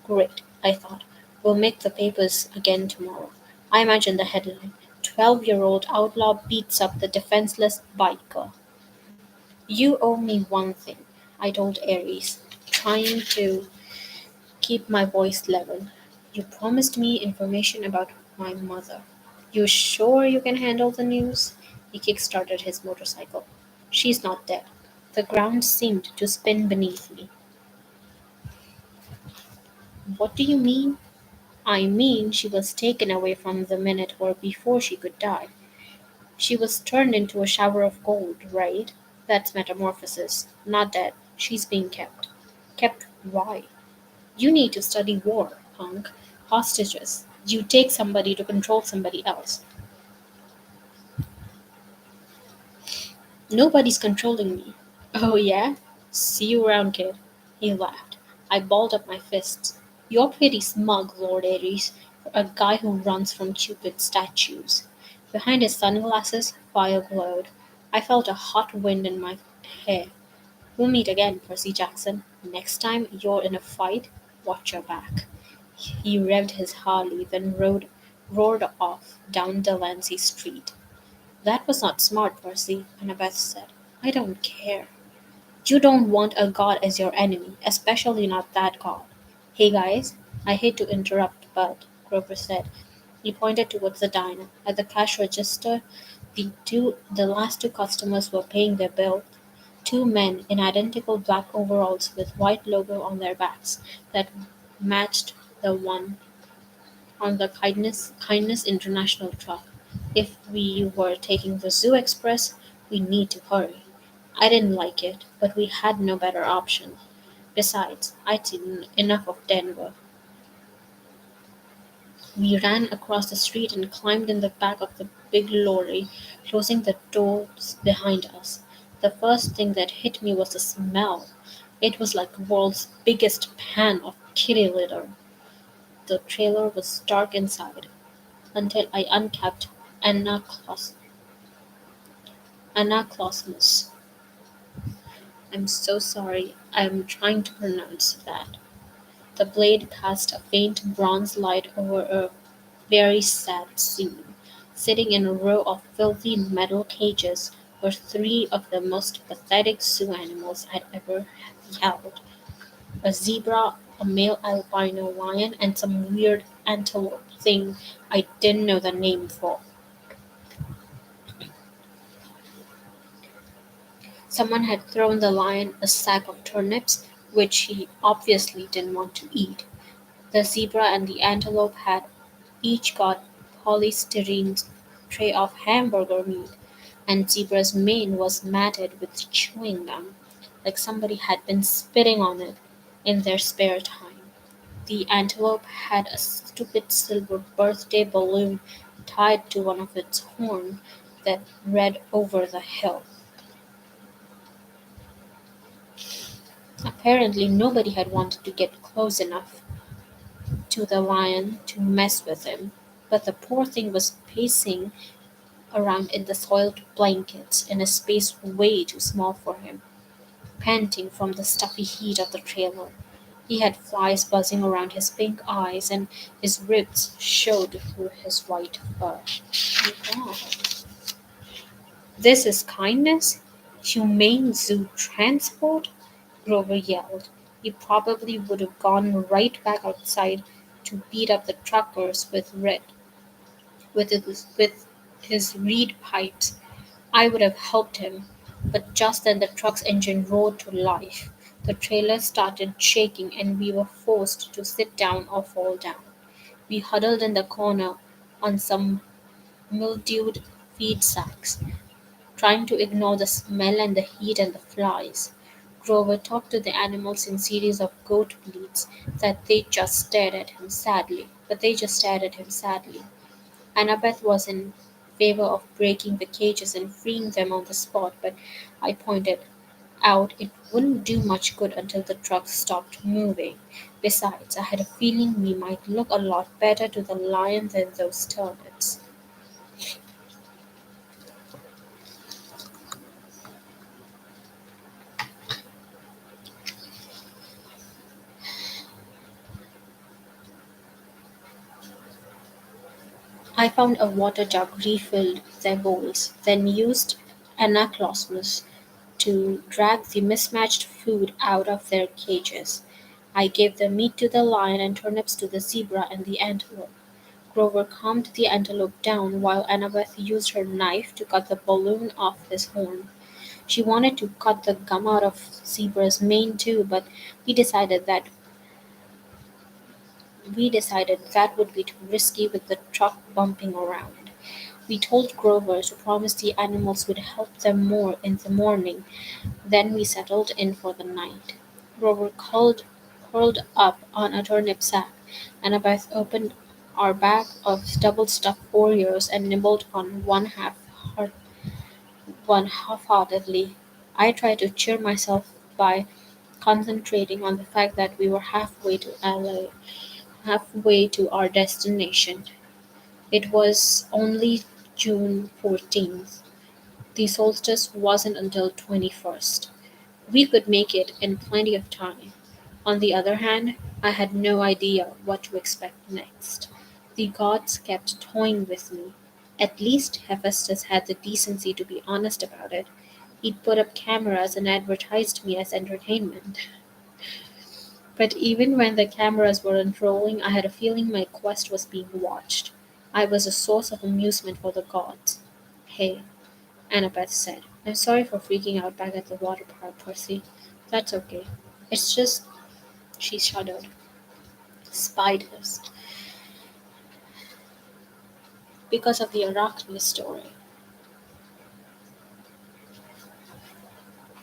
Great, I thought. We'll make the papers again tomorrow. I imagined the headline: 12-year-old outlaw beats up the defenseless biker. You owe me one thing, I told Aries, trying to keep my voice level. You promised me information about my mother. You sure you can handle the news? He kick-started his motorcycle. She's not dead. The ground seemed to spin beneath me. What do you mean? I mean she was taken away from the Minotaur before she could die. She was turned into a shower of gold, right? That's metamorphosis. Not dead. She's being kept. Kept why? You need to study war, punk. Hostages. You take somebody to control somebody else. Nobody's controlling me. Oh, yeah? See you around, kid. He laughed. I balled up my fists. You're pretty smug, Lord Ares, for a guy who runs from Cupid's statues. Behind his sunglasses, fire glowed. I felt a hot wind in my hair. We'll meet again, Percy Jackson. Next time you're in a fight, watch your back. He revved his Harley, then roared off down Delancey Street. That was not smart, Percy, Annabeth said. I don't care. You don't want a god as your enemy, especially not that god. Hey guys, I hate to interrupt, but Grover said. He pointed towards the diner. At the cash register, the last two customers were paying their bill. Two men in identical black overalls with white logo on their backs that matched the one on the Kindness International truck. If we were taking the Zoo Express, we need to hurry. I didn't like it, but we had no better option. Besides, I'd seen enough of Denver. We ran across the street and climbed in the back of the big lorry, closing the doors behind us. The first thing that hit me was the smell. It was like the world's biggest pan of kitty litter. The trailer was dark inside until I uncapped Anaclos- Anaclosmus. I'm so sorry, I'm trying to pronounce that. The blade cast a faint bronze light over a very sad scene. Sitting in a row of filthy metal cages were three of the most pathetic zoo animals I'd ever held: a zebra, a male albino lion, and some weird antelope thing I didn't know the name for. Someone had thrown the lion a sack of turnips, which he obviously didn't want to eat. The zebra and the antelope had each got polystyrene tray of hamburger meat, and zebra's mane was matted with chewing gum, like somebody had been spitting on it in their spare time. The antelope had a stupid silver birthday balloon tied to one of its horns that read over the hill. Apparently nobody had wanted to get close enough to the lion to mess with him, but the poor thing was pacing around in the soiled blankets in a space way too small for him, panting from the stuffy heat of the trailer. He had flies buzzing around his pink eyes, and his ribs showed through his white fur. Oh God. This is kindness? Humane zoo transport? Grover yelled. He probably would have gone right back outside to beat up the truckers with his reed pipes. I would have helped him, but just then the truck's engine roared to life. The trailer started shaking and we were forced to sit down or fall down. We huddled in the corner on some mildewed feed sacks, trying to ignore the smell and the heat and the flies. Grover talked to the animals in series of goat bleats that they just stared at him sadly, but they just stared at him sadly. Annabeth was in favor of breaking the cages and freeing them on the spot, but I pointed out it wouldn't do much good until the truck stopped moving. Besides, I had a feeling we might look a lot better to the lion than those turnips. I found a water jug, refilled their bowls, then used Anaclosmus to drag the mismatched food out of their cages. I gave the meat to the lion and turnips to the zebra and the antelope. Grover calmed the antelope down while Annabeth used her knife to cut the balloon off his horn. She wanted to cut the gum out of Zebra's mane too, but we decided that we decided that would be too risky with the truck bumping around. We told Grover to promise the animals would help them more in the morning. Then we settled in for the night. Grover curled up on a turnip sack, and Annabeth opened our bag of double-stuffed Oreos and nibbled on one half-heartedly. I tried to cheer myself by concentrating on the fact that we were halfway to our destination. It was only June 14th. The solstice wasn't until 21st. We could make it in plenty of time. On the other hand, I had no idea what to expect next. The gods kept toying with me. At least Hephaestus had the decency to be honest about it. He'd put up cameras and advertised me as entertainment. But even when the cameras weren't rolling, I had a feeling my quest was being watched. I was a source of amusement for the gods. Hey, Annabeth said, I'm sorry for freaking out back at the water park, Percy. That's okay. It's just, she shuddered. Spiders. Because of the Arachne story,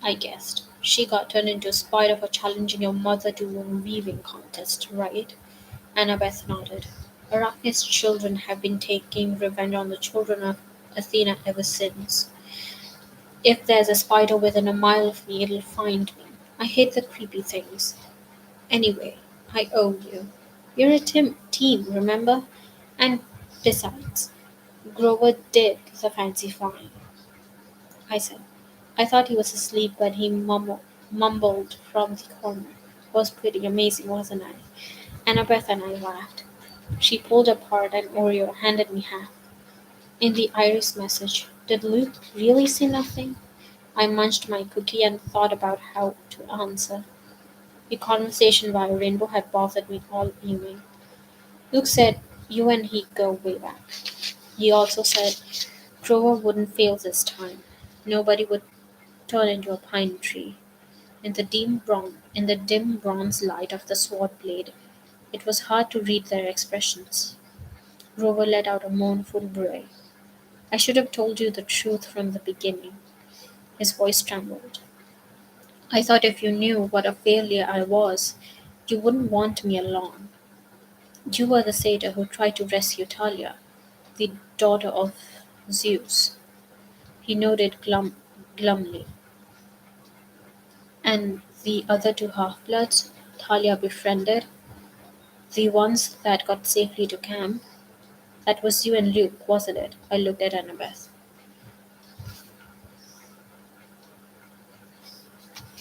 I guessed. She got turned into a spider for challenging your mother to a weaving contest, right? Annabeth nodded. Arachne's children have been taking revenge on the children of Athena ever since. If there's a spider within a mile of me, it'll find me. I hate the creepy things. Anyway, I owe you. You're a team, remember? And besides, Grover did the fancy flying, I said. I thought he was asleep, but he mumbled from the corner. It was pretty amazing, wasn't I? Annabeth and I laughed. She pulled apart an Oreo and handed me half. In the Iris message, did Luke really say nothing? I munched my cookie and thought about how to answer. The conversation via Rainbow had bothered me all evening. Luke said you and he go way back. He also said Grover wouldn't fail this time. Nobody would turn into a pine tree. In the dim bronze light of the sword blade, it was hard to read their expressions. Grover let out a mournful bray. I should have told you the truth from the beginning. His voice trembled. I thought if you knew what a failure I was, you wouldn't want me along. You were the satyr who tried to rescue Talia, the daughter of Zeus. He nodded glumly. And the other two half-bloods Talia befriended, the ones that got safely to camp, that was you and Luke, wasn't it? I looked at Annabeth.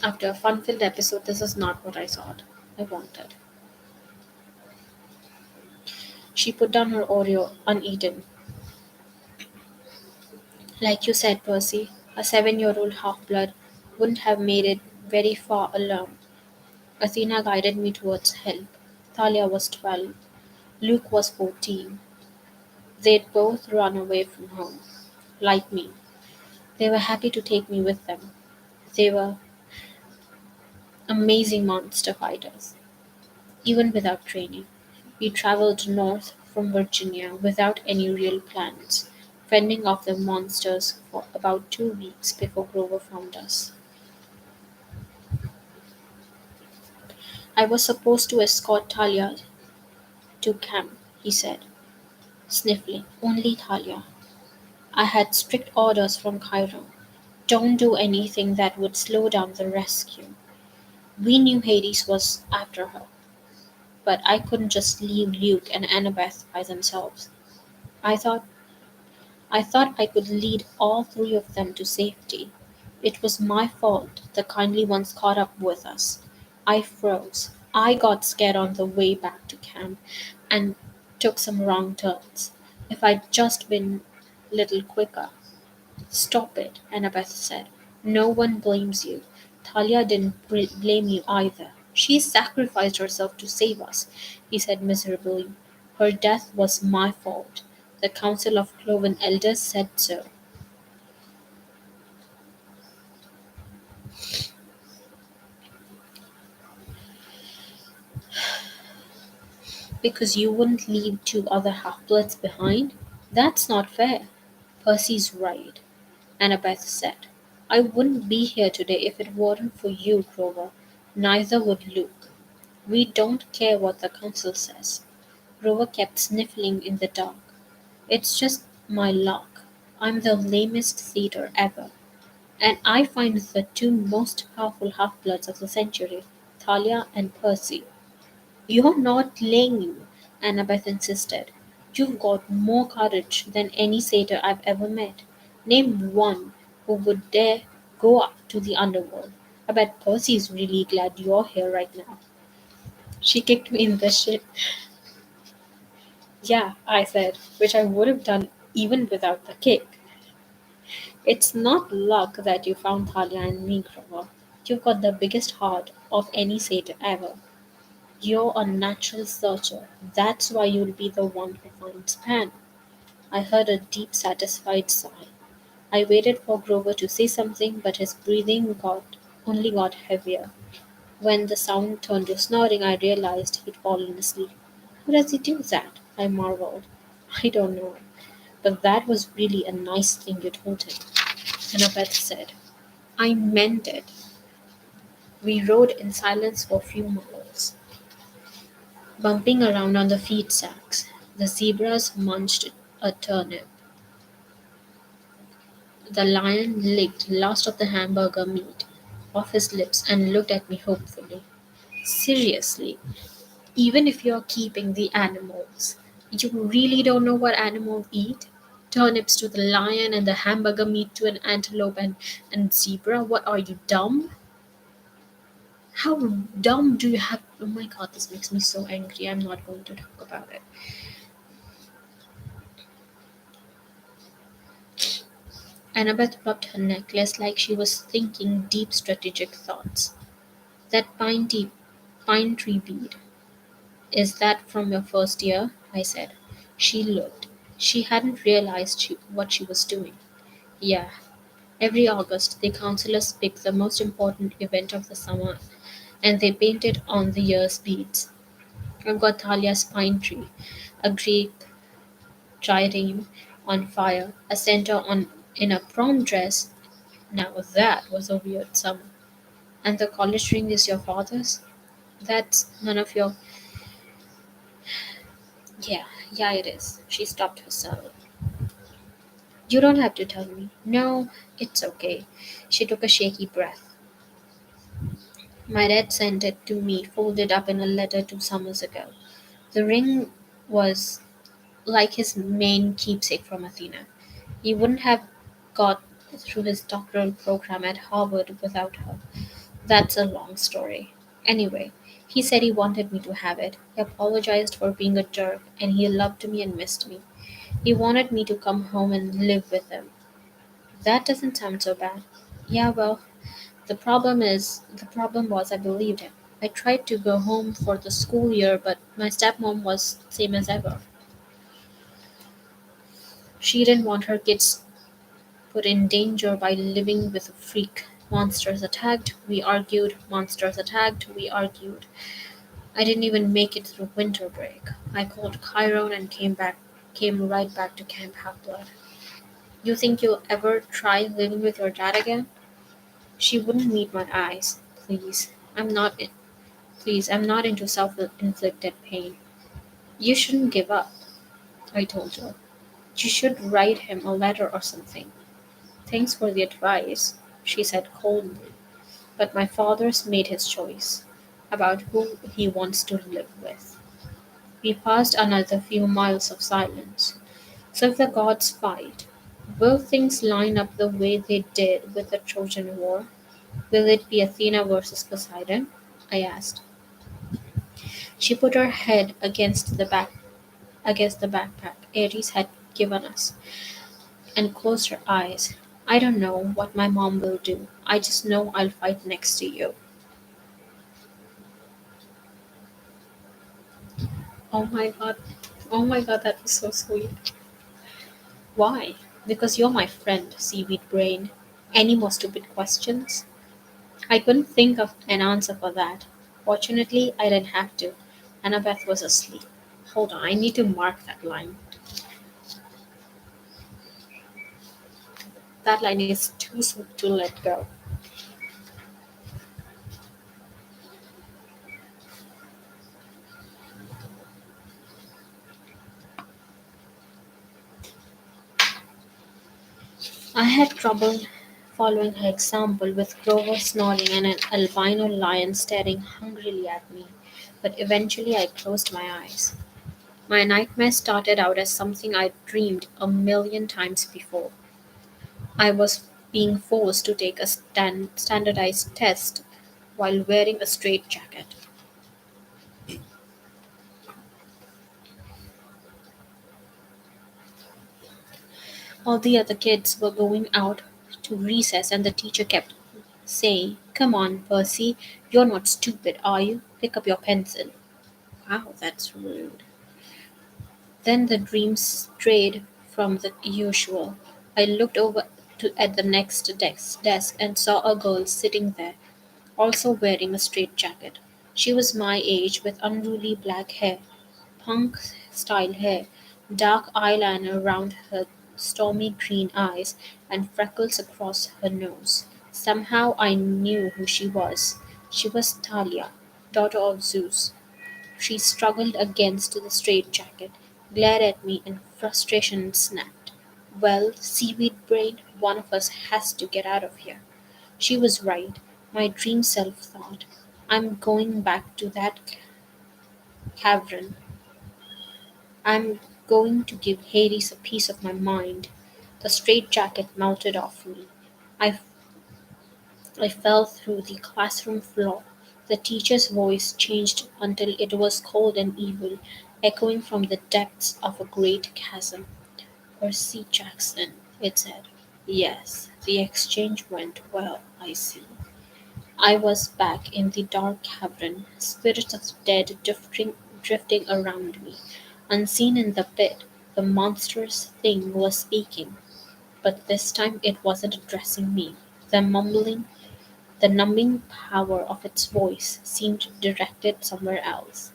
After a fun-filled episode, this is not what I thought I wanted. She put down her Oreo uneaten. Like you said, Percy, a 7-year-old half-blood wouldn't have made it very far alone. Athena guided me towards help. Thalia was 12. Luke was 14. They'd both run away from home, like me. They were happy to take me with them. They were amazing monster fighters, even without training. We traveled north from Virginia without any real plans, fending off the monsters for about 2 weeks before Grover found us. I was supposed to escort Talia to camp, he said, sniffling. Only Talia. I had strict orders from Cairo. Don't do anything that would slow down the rescue. We knew Hades was after her, but I couldn't just leave Luke and Annabeth by themselves. I thought I thought I could lead all three of them to safety. It was my fault the kindly ones caught up with us. I froze. I got scared on the way back to camp and took some wrong turns. If I'd just been little quicker. Stop it, Annabeth said. No one blames you. Talia didn't blame you either. She sacrificed herself to save us, he said miserably. Her death was my fault. The Council of Cloven Elders said so. Because you wouldn't leave two other half-bloods behind? That's not fair. Percy's right, Annabeth said. I wouldn't be here today if it weren't for you, Grover. Neither would Luke. We don't care what the council says. Grover kept sniffling in the dark. It's just my luck. I'm the lamest theater ever. And I find the two most powerful half-bloods of the century, Thalia and Percy. You're not lame, Annabeth insisted. You've got more courage than any satyr I've ever met. Name one who would dare go up to the underworld. I bet Percy's really glad you're here right now. She kicked me in the shin. Yeah, I said, which I would have done even without the kick. It's not luck that you found Thalia and me, Grover. You've got the biggest heart of any satyr ever. You're a natural searcher. That's why you'll be the one who finds Pan. I heard a deep, satisfied sigh. I waited for Grover to say something, but his breathing only got heavier. When the sound turned to snoring, I realized he'd fallen asleep. How does he do that? I marveled. I don't know, but that was really a nice thing you told him. Annabeth said. I meant it. We rode in silence for a few miles, bumping around on the feed sacks. The zebras munched a turnip. The lion licked last of the hamburger meat off his lips and looked at me hopefully. Seriously, even if you're keeping the animals, you really don't know what animals eat? Turnips to the lion and the hamburger meat to an antelope and zebra? What are you, dumb? How dumb do you have? Oh my god, this makes me so angry. I'm not going to talk about it. Annabeth rubbed her necklace like she was thinking deep strategic thoughts. That pine tree bead. Is that from your first year? I said. She looked. She hadn't realized what she was doing. Yeah. Every August, the counselors pick the most important event of the summer and they paint it on the year's beads. I've got Thalia's pine tree, a Greek trireme on fire, a centaur in a prom dress. Now that was a weird summer. And the college ring is your father's? That's none of your. Yeah, yeah, it is. She stopped herself. You don't have to tell me. No, it's okay. She took a shaky breath. My dad sent it to me folded up in a letter 2 summers ago. The ring was like his main keepsake from Athena. He wouldn't have got through his doctoral program at Harvard without her. That's a long story. Anyway, he said he wanted me to have it. He apologized for being a jerk, and he loved me and missed me. He wanted me to come home and live with him. That doesn't sound so bad. Yeah, well, the problem was I believed him. I tried to go home for the school year, but my stepmom was same as ever. She didn't want her kids put in danger by living with a freak. Monsters attacked, we argued, monsters attacked, we argued. I didn't even make it through winter break. I called Chiron and came right back to Camp Half-Blood. You think you'll ever try living with your dad again? She wouldn't meet my eyes. Please, I'm not into self-inflicted pain. You shouldn't give up, I told her. You should write him a letter or something. Thanks for the advice, she said coldly. But my father's made his choice about who he wants to live with. We passed another few miles of silence. So if the gods fight, will things line up the way they did with the Trojan War? Will it be Athena versus Poseidon? I asked. She put her head against the backpack Ares had given us and closed her eyes. I don't know what my mom will do. I just know I'll fight next to you. Oh my god. Oh my god, that was so sweet. Why? Because you're my friend, seaweed brain. Any more stupid questions? I couldn't think of an answer for that. Fortunately, I didn't have to. Annabeth was asleep. Hold on, I need to mark that line. That line is too sweet to let go. I had trouble following her example with Grover snoring and an albino lion staring hungrily at me, but eventually I closed my eyes. My nightmare started out as something I'd dreamed a million times before. I was being forced to take a standardized test while wearing a straitjacket. All the other kids were going out to recess, and the teacher kept saying, "Come on, Percy, you're not stupid, are you? Pick up your pencil." Wow, that's rude. Then the dream strayed from the usual. I looked over at the next desk and saw a girl sitting there, also wearing a straitjacket. She was my age, with unruly black hair, punk style hair, dark eyeliner around her stormy green eyes, and freckles across her nose. Somehow I knew who she was. She was Talia, daughter of Zeus. She struggled against the straitjacket, glared at me in frustration, and snapped, "Well, seaweed brain, one of us has to get out of here." She was right, my dream self thought. "I'm going back to that cavern. I'm going to give Hades a piece of my mind." The straitjacket melted off me. I, I fell through the classroom floor. The teacher's voice changed until it was cold and evil, echoing from the depths of a great chasm. "Percy Jackson," it said. "Yes, the exchange went well, I see." I was back in the dark cavern, spirits of the dead drifting around me. Unseen in the pit, the monstrous thing was speaking, but this time it wasn't addressing me. The mumbling, the numbing power of its voice seemed directed somewhere else.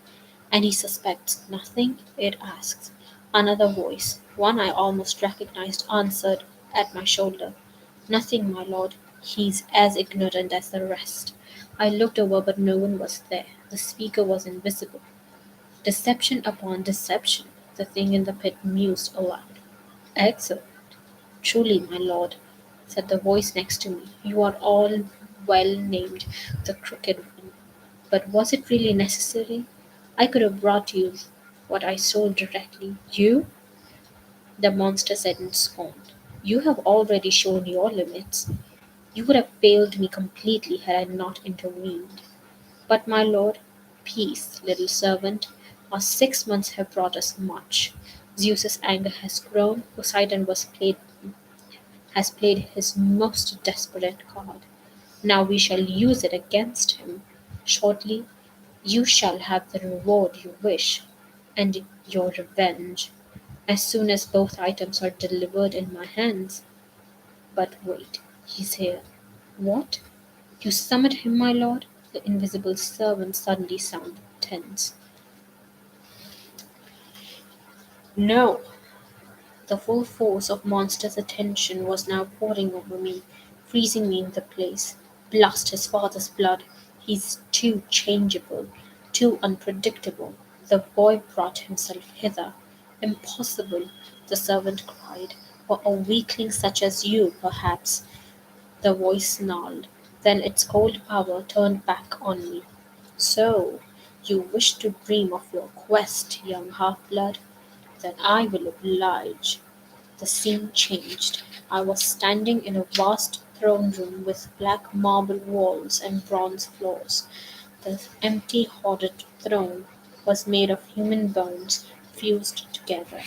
"And he suspects nothing?" it asked. Another voice, one I almost recognized, answered at my shoulder. "Nothing, my lord. He's as ignorant as the rest." I looked over, but no one was there. The speaker was invisible. Deception upon deception, the thing in the pit mused aloud. "Excellent. Truly, my lord," said the voice next to me. "You are all well named, the crooked one. But was it really necessary? I could have brought you what I stole directly." "You?" the monster said in scorn. "You have already shown your limits. You would have failed me completely had I not intervened." "But, my lord—" "Peace, little servant. Our 6 months have brought us much. Zeus's anger has grown. Poseidon has played his most desperate card. Now we shall use it against him. Shortly you shall have the reward you wish, and your revenge, as soon as both items are delivered in my hands. But wait, he's here." "What? You summoned him, my lord?" The invisible servant suddenly sounded tense. "No." The full force of Monster's attention was now pouring over me, freezing me in the place. Blast his father's blood! He's too changeable, too unpredictable. The boy brought himself hither. "Impossible!" the servant cried. "For a weakling such as you, perhaps." The voice snarled. Then its cold power turned back on me. "So, you wish to dream of your quest, young half-blood? Then I will oblige." The scene changed. I was standing in a vast throne room with black marble walls and bronze floors. The empty hoarded throne was made of human bones fused together.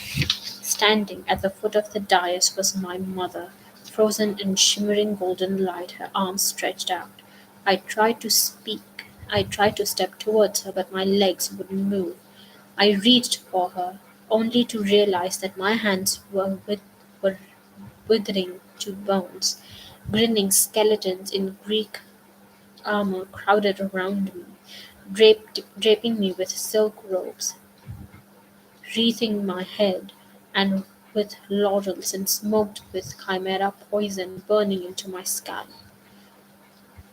Standing at the foot of the dais was my mother, frozen in shimmering golden light, her arms stretched out. I tried to speak. I tried to step towards her, but my legs wouldn't move. I reached for her, only to realize that my hands were withering to bones. Grinning skeletons in Greek armor crowded around me, draping me with silk robes, wreathing my head and with laurels, and smoked with chimera poison burning into my scalp.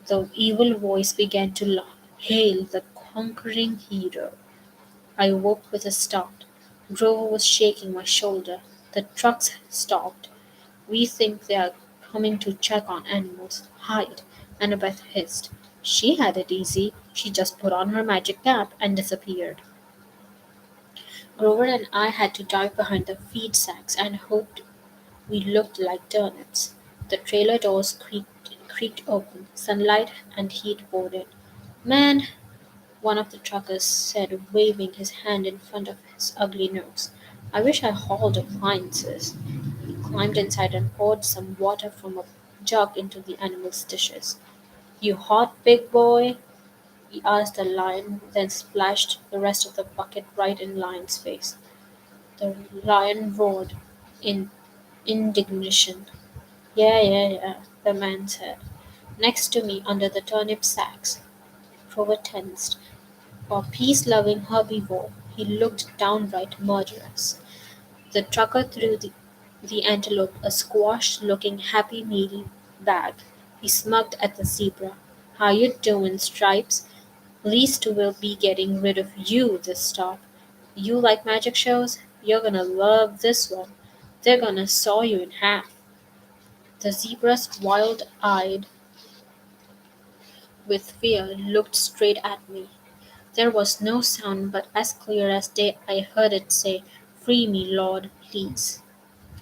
The evil voice began to laugh. "Hail the conquering hero!" I woke with a start. Grover was shaking my shoulder. "The trucks stopped. We think they are coming to check on animals. Hide!" Annabeth hissed. She had it easy. She just put on her magic cap and disappeared. Grover and I had to dive behind the feed sacks and hoped we looked like turnips. The trailer doors creaked open. Sunlight and heat poured in. "Man," one of the truckers said, waving his hand in front of his ugly nose. "I wish I hauled appliances." He climbed inside and poured some water from a jug into the animal's dishes. You hot, big boy? He asked the lion, then splashed the rest of the bucket right in Lion's face. The lion roared in indignation. Yeah, yeah, yeah, the man said. Next to me, under the turnip sacks. Grover tensed. For peace-loving herbivore, he looked downright murderous. The trucker threw the antelope a squashed-looking Happy Meal bag. He smirked at the zebra. How you doin', Stripes? Least we'll be getting rid of you this stop. You like magic shows? You're gonna love this one. They're gonna saw you in half. The zebras, wild-eyed with fear, looked straight at me. There was no sound, but as clear as day I heard it say, "Free me, Lord, please."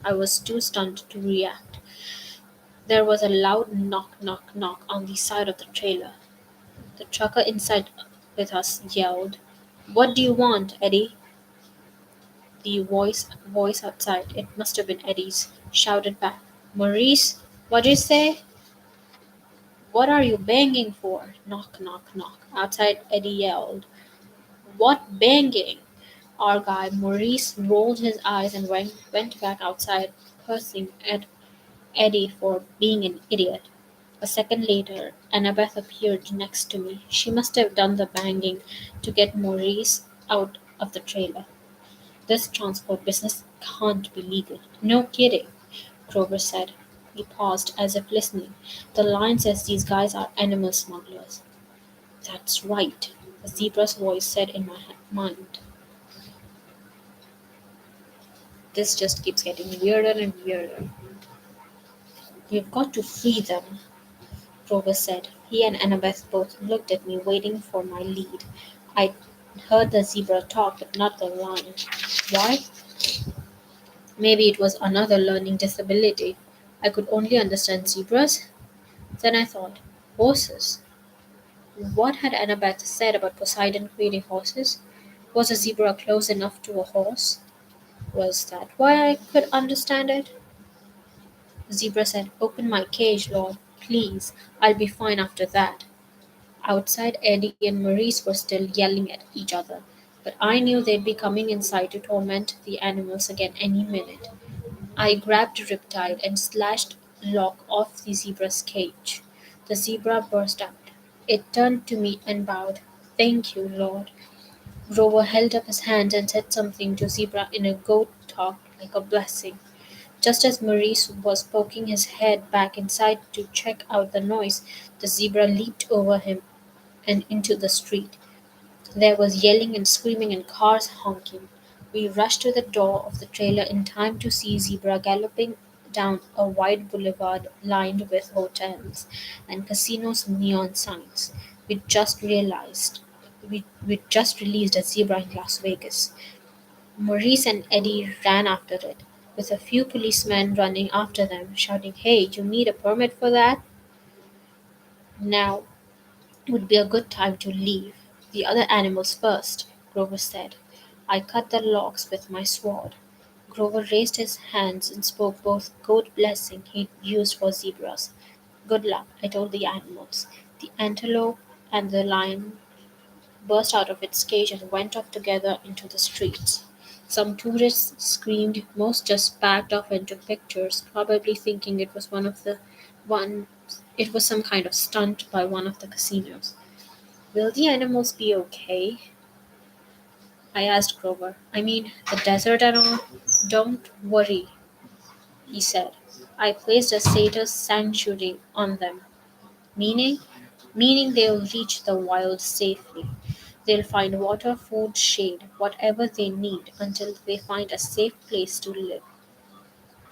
I was too stunned to react. There was a loud knock, knock, knock on the side of the trailer. The trucker inside with us yelled, "What do you want, Eddie?" The voice outside, it must have been Eddie's, shouted back, "Maurice, what'd you say?" "What are you banging for?" Knock, knock, knock. Outside Eddie yelled, "What banging?" Our guy Maurice rolled his eyes and went back outside, cursing at Eddie for being an idiot. A second later, Annabeth appeared next to me. She must have done the banging to get Maurice out of the trailer. "This transport business can't be legal." "No kidding," Grover said. He paused, as if listening. "The line says these guys are animal smugglers." "That's right," the zebra's voice said in my mind. This just keeps getting weirder and weirder. "We've got to free them," Grover said. He and Annabeth both looked at me, waiting for my lead. I heard the zebra talk, but not the lion. Why? Maybe it was another learning disability. I could only understand zebras. Then I thought, horses. What had Annabeth said about Poseidon creating horses? Was a zebra close enough to a horse? Was that why I could understand it? The zebra said, "Open my cage, Lord, please. I'll be fine after that." Outside, Eddie and Maurice were still yelling at each other, but I knew they'd be coming inside to torment the animals again any minute. I grabbed Riptide and slashed Lock off the zebra's cage. The zebra burst out. It turned to me and bowed. "Thank you, Lord." Grover held up his hand and said something to Zebra in a goat talk like a blessing. Just as Maurice was poking his head back inside to check out the noise, the zebra leaped over him and into the street. There was yelling and screaming and cars honking. We rushed to the door of the trailer in time to see Zebra galloping down a wide boulevard lined with hotels and casinos' neon signs. We just realized we just released a zebra in Las Vegas. Maurice and Eddie ran after it, with a few policemen running after them, shouting, "Hey, you need a permit for that?" Now would be a good time to leave. "The other animals first," Grover said. I cut the logs with my sword. Grover raised his hands and spoke both goat blessing he'd used for zebras. "Good luck," I told the animals. The antelope and the lion burst out of its cage and went off together into the streets. Some tourists screamed, most just backed off and took pictures, probably thinking one it was some kind of stunt by one of the casinos. "Will the animals be okay?" I asked Grover. "I mean, the desert and all?" "Don't worry," he said. "I placed a satyr sanctuary on them." "Meaning?" "Meaning they'll reach the wild safely. They'll find water, food, shade, whatever they need until they find a safe place to live."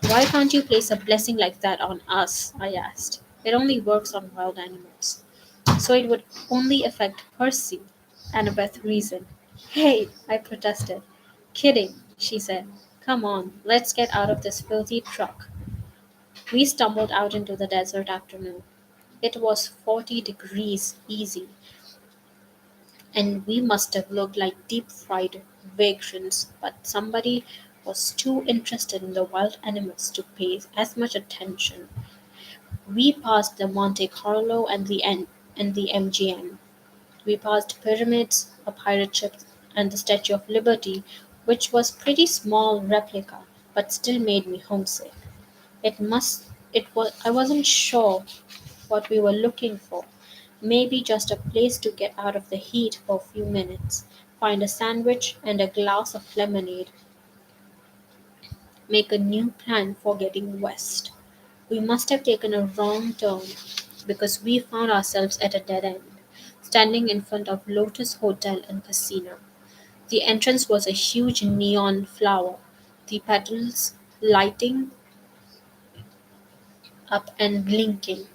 "Why can't you place a blessing like that on us?" I asked. "It only works on wild animals." "So it would only affect Percy," Annabeth reasoned. "Hey," I protested. "Kidding," she said. "Come on, let's get out of this filthy truck." We stumbled out into the desert afternoon. It was 40 degrees easy, and we must have looked like deep fried vagrants, but somebody was too interested in the wild animals to pay as much attention. We passed the Monte Carlo and the MGM. We passed pyramids, a pirate ship, and the Statue of Liberty, which was pretty small replica, but still made me homesick. It was I wasn't sure what we were looking for. Maybe just a place to get out of the heat for a few minutes, find a sandwich and a glass of lemonade, make a new plan for getting west. We must have taken a wrong turn because we found ourselves at a dead end, standing in front of Lotus Hotel and Casino. The entrance was a huge neon flower, the petals lighting up and blinking.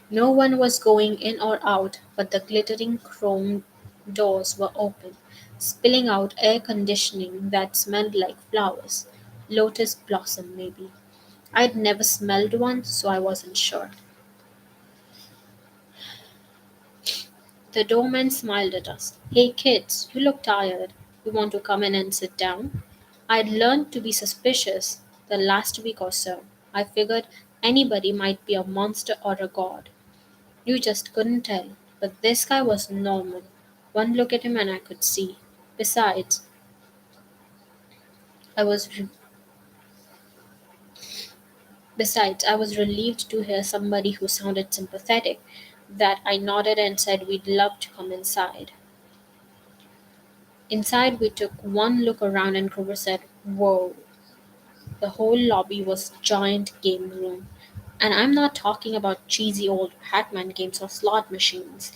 No one was going in or out, but the glittering chrome doors were open, spilling out air conditioning that smelled like flowers. Lotus blossom, maybe. I'd never smelled one, so I wasn't sure. The doorman smiled at us. Hey kids, you look tired. You want to come in and sit down? I'd learned to be suspicious the last week or so. I figured anybody might be a monster or a god. You just couldn't tell. But this guy was normal. One look at him and I could see. Besides, I was re- I was relieved to hear somebody who sounded sympathetic that I nodded and said we'd love to come inside. Inside we took one look around and Grover said, "Whoa." The whole lobby was giant game room. And I'm not talking about cheesy old Pac-Man games or slot machines.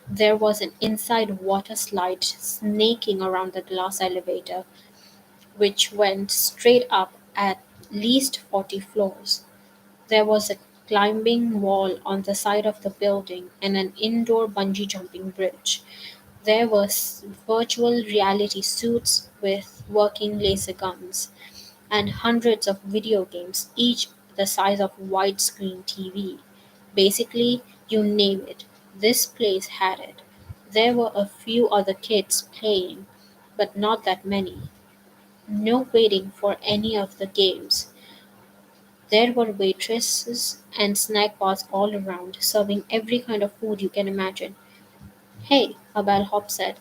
There was an inside water slide snaking around the glass elevator, which went straight up at least 40 floors. There was a climbing wall on the side of the building and an indoor bungee jumping bridge. There were virtual reality suits with working laser guns and hundreds of video games, each the size of widescreen TV. Basically, you name it, this place had it. There were a few other kids playing, but not that many. No waiting for any of the games. There were waitresses and snack bars all around, serving every kind of food you can imagine. Hey, a bellhop said.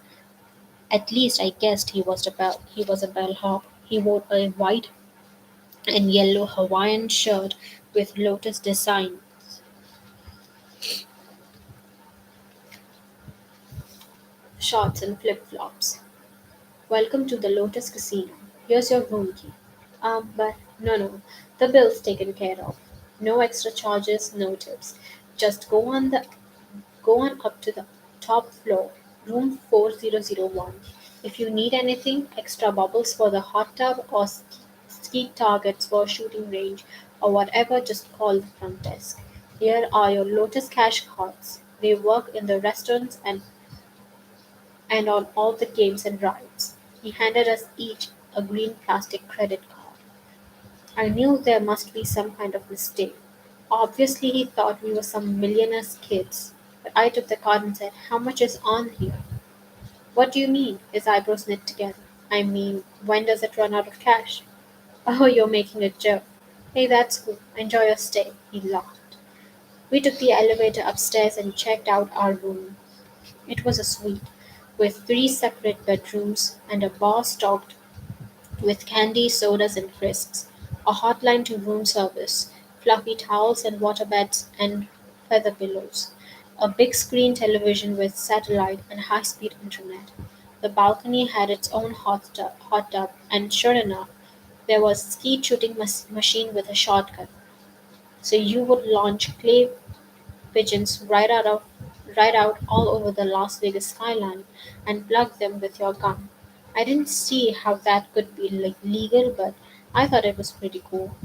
At least I guessed he was a bellhop. He wore a white and yellow Hawaiian shirt with lotus design, shorts and flip-flops. Welcome to the Lotus Casino. Here's your room key. But no, the bill's taken care of. No extra charges, no tips. Just go on up to the top floor, room 4001. If you need anything, extra bubbles for the hot tub or ski targets for shooting range or whatever, just call the front desk. Here are your Lotus Cash cards. They work in the restaurants and on all the games and rides. He handed us each a green plastic credit card. I knew there must be some kind of mistake. Obviously, he thought we were some millionaire's kids. But I took the card and said, "How much is on here?" "What do you mean?" His eyebrows knit together. "I mean, when does it run out of cash?" "Oh, you're making a joke." "Hey, that's cool. Enjoy your stay." He laughed. We took the elevator upstairs and checked out our room. It was a suite, with three separate bedrooms and a bar stocked with candy, sodas, and crisps, a hotline to room service, fluffy towels and waterbeds and feather pillows, a big screen television with satellite and high-speed internet. The balcony had its own hot tub, and sure enough, there was a skeet shooting machine with a shotgun, so you would launch clay pigeons right out all over the Las Vegas skyline and plug them with your gun. I didn't see how that could be legal, but I thought it was pretty cool.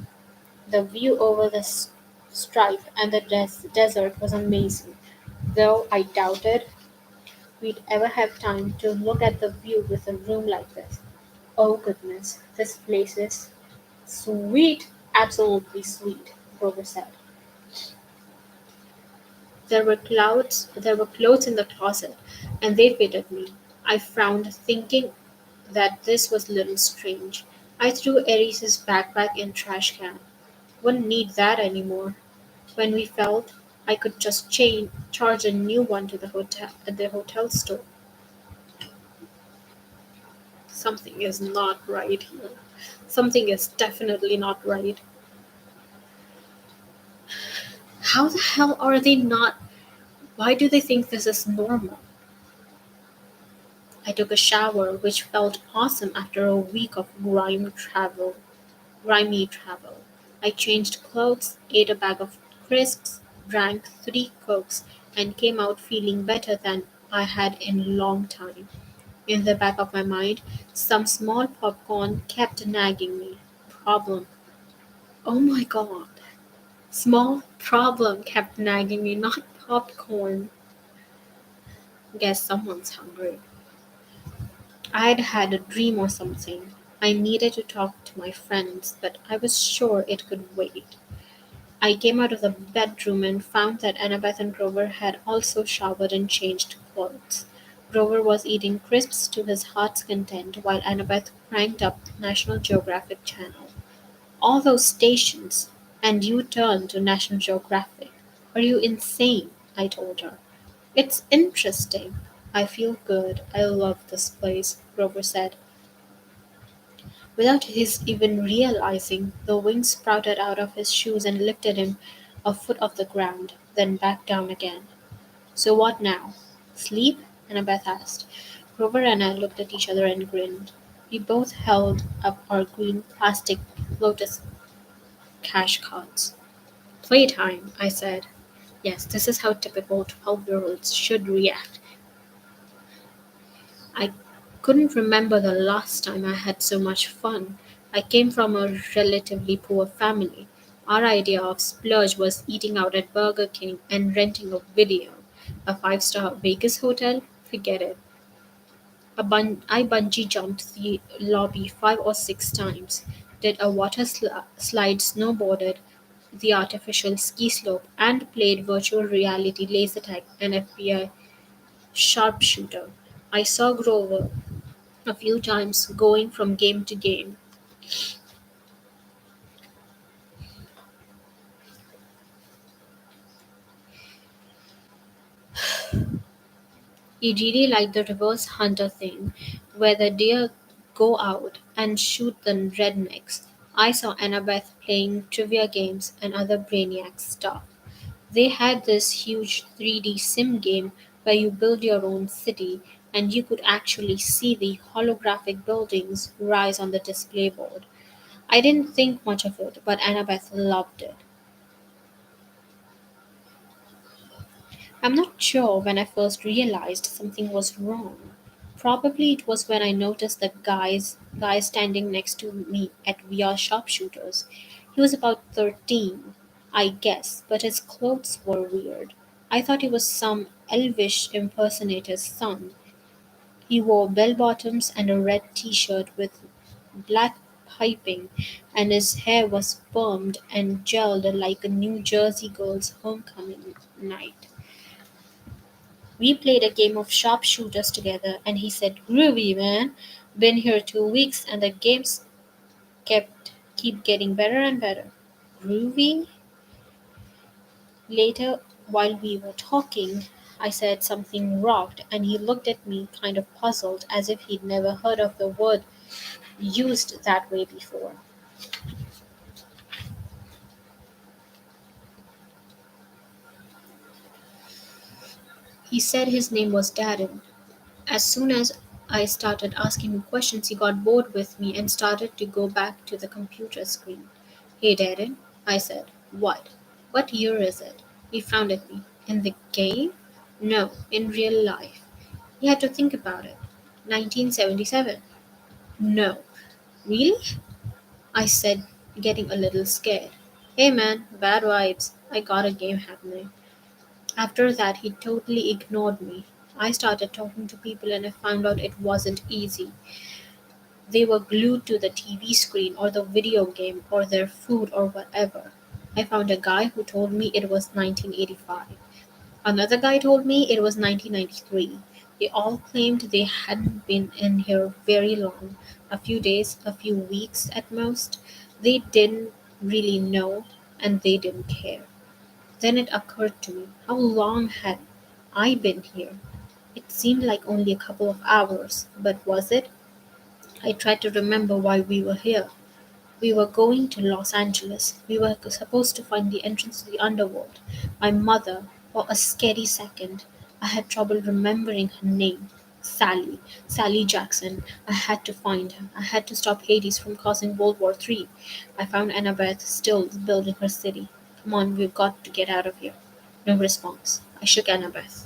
The view over the Stripe and the desert was amazing, though I doubted we'd ever have time to look at the view with a room like this. Oh goodness, this place is sweet, absolutely sweet, Grover said. There were clothes in the closet, and they fitted me. I frowned, thinking that this was a little strange. I threw Aries' backpack in trash can. Wouldn't need that anymore. when we felt I could just charge a new one to the hotel at the hotel store. Something is not right here. Something is definitely not right. How the hell are they not? Why do they think this is normal? I took a shower, which felt awesome after a week of grimy travel. I changed clothes, ate a bag of crisps, drank 3 Cokes, and came out feeling better than I had in a long time. In the back of my mind, some small popcorn kept nagging me. Problem. Oh my god. Small problem kept nagging me, not popcorn. Guess someone's hungry. I'd had a dream or something. I needed to talk to my friends, but I was sure it could wait. I came out of the bedroom and found that Annabeth and Grover had also showered and changed clothes. Grover was eating crisps to his heart's content while Annabeth cranked up the National Geographic channel. All those stations, and you turn to National Geographic. Are you insane? I told her. It's interesting. I feel good. I love this place, Grover said. Without his even realizing, the wings sprouted out of his shoes and lifted him a foot off the ground, then back down again. So what now? Sleep? Annabeth asked. Grover and I looked at each other and grinned. We both held up our green plastic Lotus cash cards. Playtime, I said. Yes, this is how typical 12-year-olds should react. I couldn't remember the last time I had so much fun. I came from a relatively poor family. Our idea of splurge was eating out at Burger King and renting a video. A 5-star Vegas hotel? Forget it. I bungee jumped the lobby 5 or 6 times, did a slide, snowboarded the artificial ski slope, and played virtual reality laser tag and FBI sharpshooter. I saw Grover a few times going from game to game. He really liked the reverse hunter thing, where the deer go out and shoot the rednecks. I saw Annabeth playing trivia games and other brainiac stuff. They had this huge 3D sim game where you build your own city and you could actually see the holographic buildings rise on the display board. I didn't think much of it, but Annabeth loved it. I'm not sure when I first realized something was wrong. Probably it was when I noticed the guy standing next to me at VR Sharpshooters. He was about 13, I guess, but his clothes were weird. I thought he was some elvish impersonator's son. He wore bell bottoms and a red t shirt with black piping, and his hair was permed and gelled like a New Jersey girl's homecoming night. We played a game of sharpshooters together, and he said, "Groovy, man. Been here 2 weeks, and the games keep getting better and better." Groovy? Later, while we were talking, I said something rocked, and he looked at me kind of puzzled, as if he'd never heard of the word used that way before. He said his name was Darren. As soon as I started asking him questions, he got bored with me and started to go back to the computer screen. "Hey, Darren," I said. "What? What year is it?" He frowned at me. "In the game?" "No, in real life." He had to think about it. 1977. "No." "Really?" I said, getting a little scared. "Hey man, bad vibes. I got a game happening." After that, he totally ignored me. I started talking to people and I found out it wasn't easy. They were glued to the TV screen or the video game or their food or whatever. I found a guy who told me it was 1985. Another guy told me it was 1993. They all claimed they hadn't been in here very long, a few days, a few weeks at most. They didn't really know and they didn't care. Then it occurred to me, how long had I been here? It seemed like only a couple of hours, but was it? I tried to remember why we were here. We were going to Los Angeles. We were supposed to find the entrance to the underworld. My mother, for a scary second, I had trouble remembering her name. Sally. Sally Jackson. I had to find her. I had to stop Hades from causing World War III. I found Annabeth still building her city. Come on, we've got to get out of here. No response. I shook Annabeth.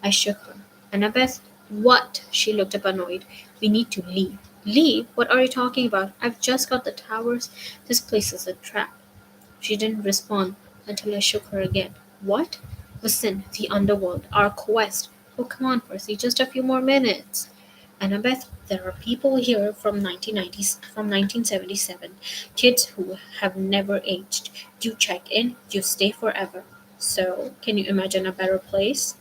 I shook her. Annabeth, what? She looked up annoyed. We need to leave. Leave? What are you talking about? I've just got the towers. This place is a trap. She didn't respond until I shook her again. What? Listen, the underworld, our quest. Oh, come on, Percy, just a few more minutes. Annabeth, there are people here from 1990s, from 1977, kids who have never aged. You check in, you stay forever. So, can you imagine a better place?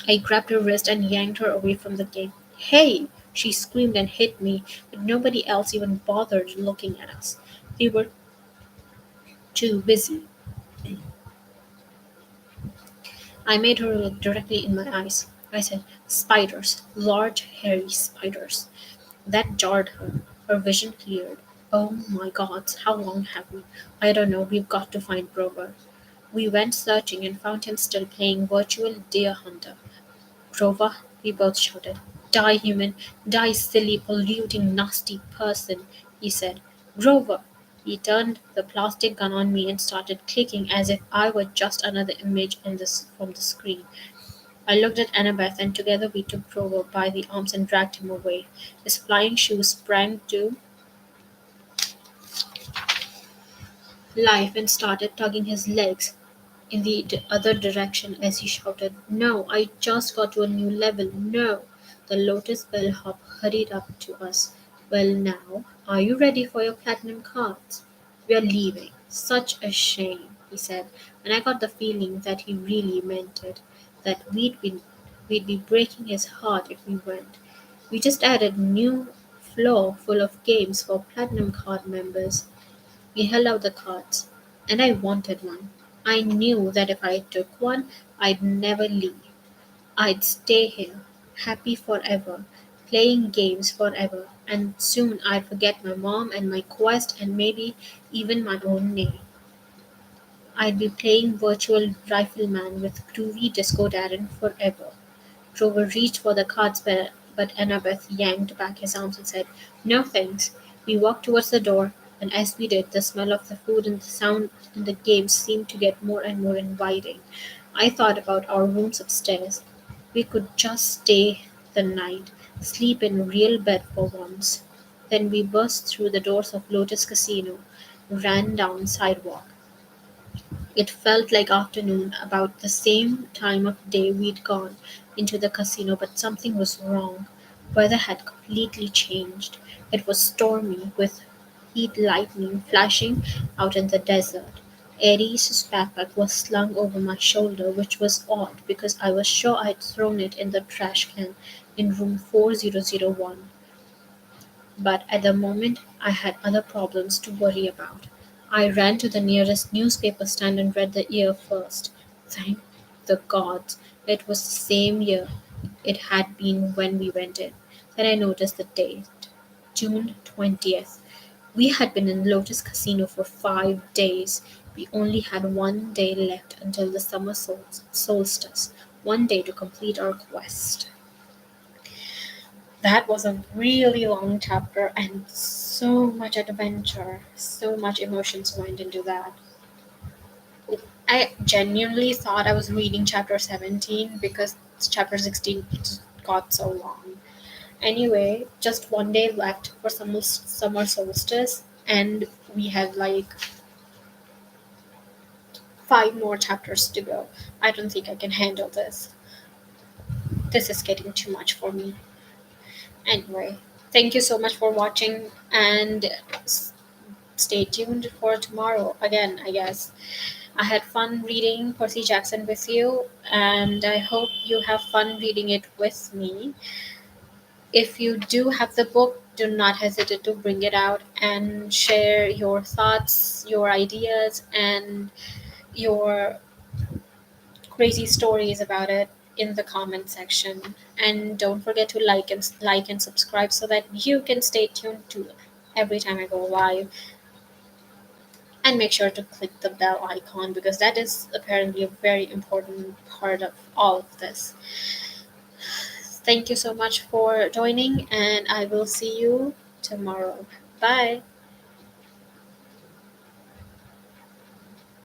I grabbed her wrist and yanked her away from the gate. Hey! She screamed and hit me, but nobody else even bothered looking at us. They were too busy. I made her look directly in my eyes. I said, spiders, large, hairy spiders. That jarred her. Her vision cleared. Oh my gods, how long have we? I don't know, we've got to find Grover. We went searching and found him still playing virtual deer hunter. Grover, we both shouted. Die, human! Die, silly, polluting, nasty person, he said. Grover! He turned the plastic gun on me and started clicking as if I were just another image from the screen. I looked at Annabeth and together we took Grover by the arms and dragged him away. His flying shoes sprang to life and started tugging his legs in the other direction as he shouted, no, I just got to a new level, no! The Lotus bellhop hurried up to us. Well, now, are you ready for your platinum cards? We're leaving. Such a shame, he said, and I got the feeling that he really meant it, that we'd be breaking his heart if we went. We just added new floor full of games for platinum card members. He held out the cards, and I wanted one. I knew that if I took one, I'd never leave. I'd stay here, happy forever, playing games forever, and soon I'd forget my mom and my quest and maybe even my own name. I'd be playing virtual rifleman with groovy disco Darren forever. Grover reached for the cards, but Annabeth yanked back his arms and said, no thanks. We walked towards the door, and as we did, the smell of the food and the sound in the games seemed to get more and more inviting. I thought about our rooms upstairs. We could just stay the night, sleep in a real bed for once. Then we burst through the doors of Lotus Casino, ran down sidewalk. It felt like afternoon, about the same time of day we'd gone into the casino, but something was wrong. Weather had completely changed. It was stormy, with heat lightning flashing out in the desert. Aries' backpack was slung over my shoulder, which was odd because I was sure I'd thrown it in the trash can in room 4001. But at the moment I had other problems to worry about. I ran to the nearest newspaper stand and read the year first. Thank the gods, it was the same year it had been when we went in. Then I noticed the date, June 20th. We had been in Lotus Casino for 5 days. We only had one day left until the summer solstice, one day to complete our quest. That was a really long chapter and so much adventure, so much emotions went into that. I genuinely thought I was reading chapter 17 because chapter 16 just got so long. Anyway, just one day left for summer solstice, and we had like 5 more chapters to go. I don't think I can handle this. This is getting too much for me. Anyway, thank you so much for watching, and stay tuned for tomorrow again, I guess. I had fun reading Percy Jackson with you, and I hope you have fun reading it with me. If you do have the book, do not hesitate to bring it out and share your thoughts, your ideas, and your crazy stories about it in the comment section. And don't forget to like and subscribe so that you can stay tuned to every time I go live. And make sure to click the bell icon because that is apparently a very important part of all of this. Thank you so much for joining, and I will see you tomorrow. Bye.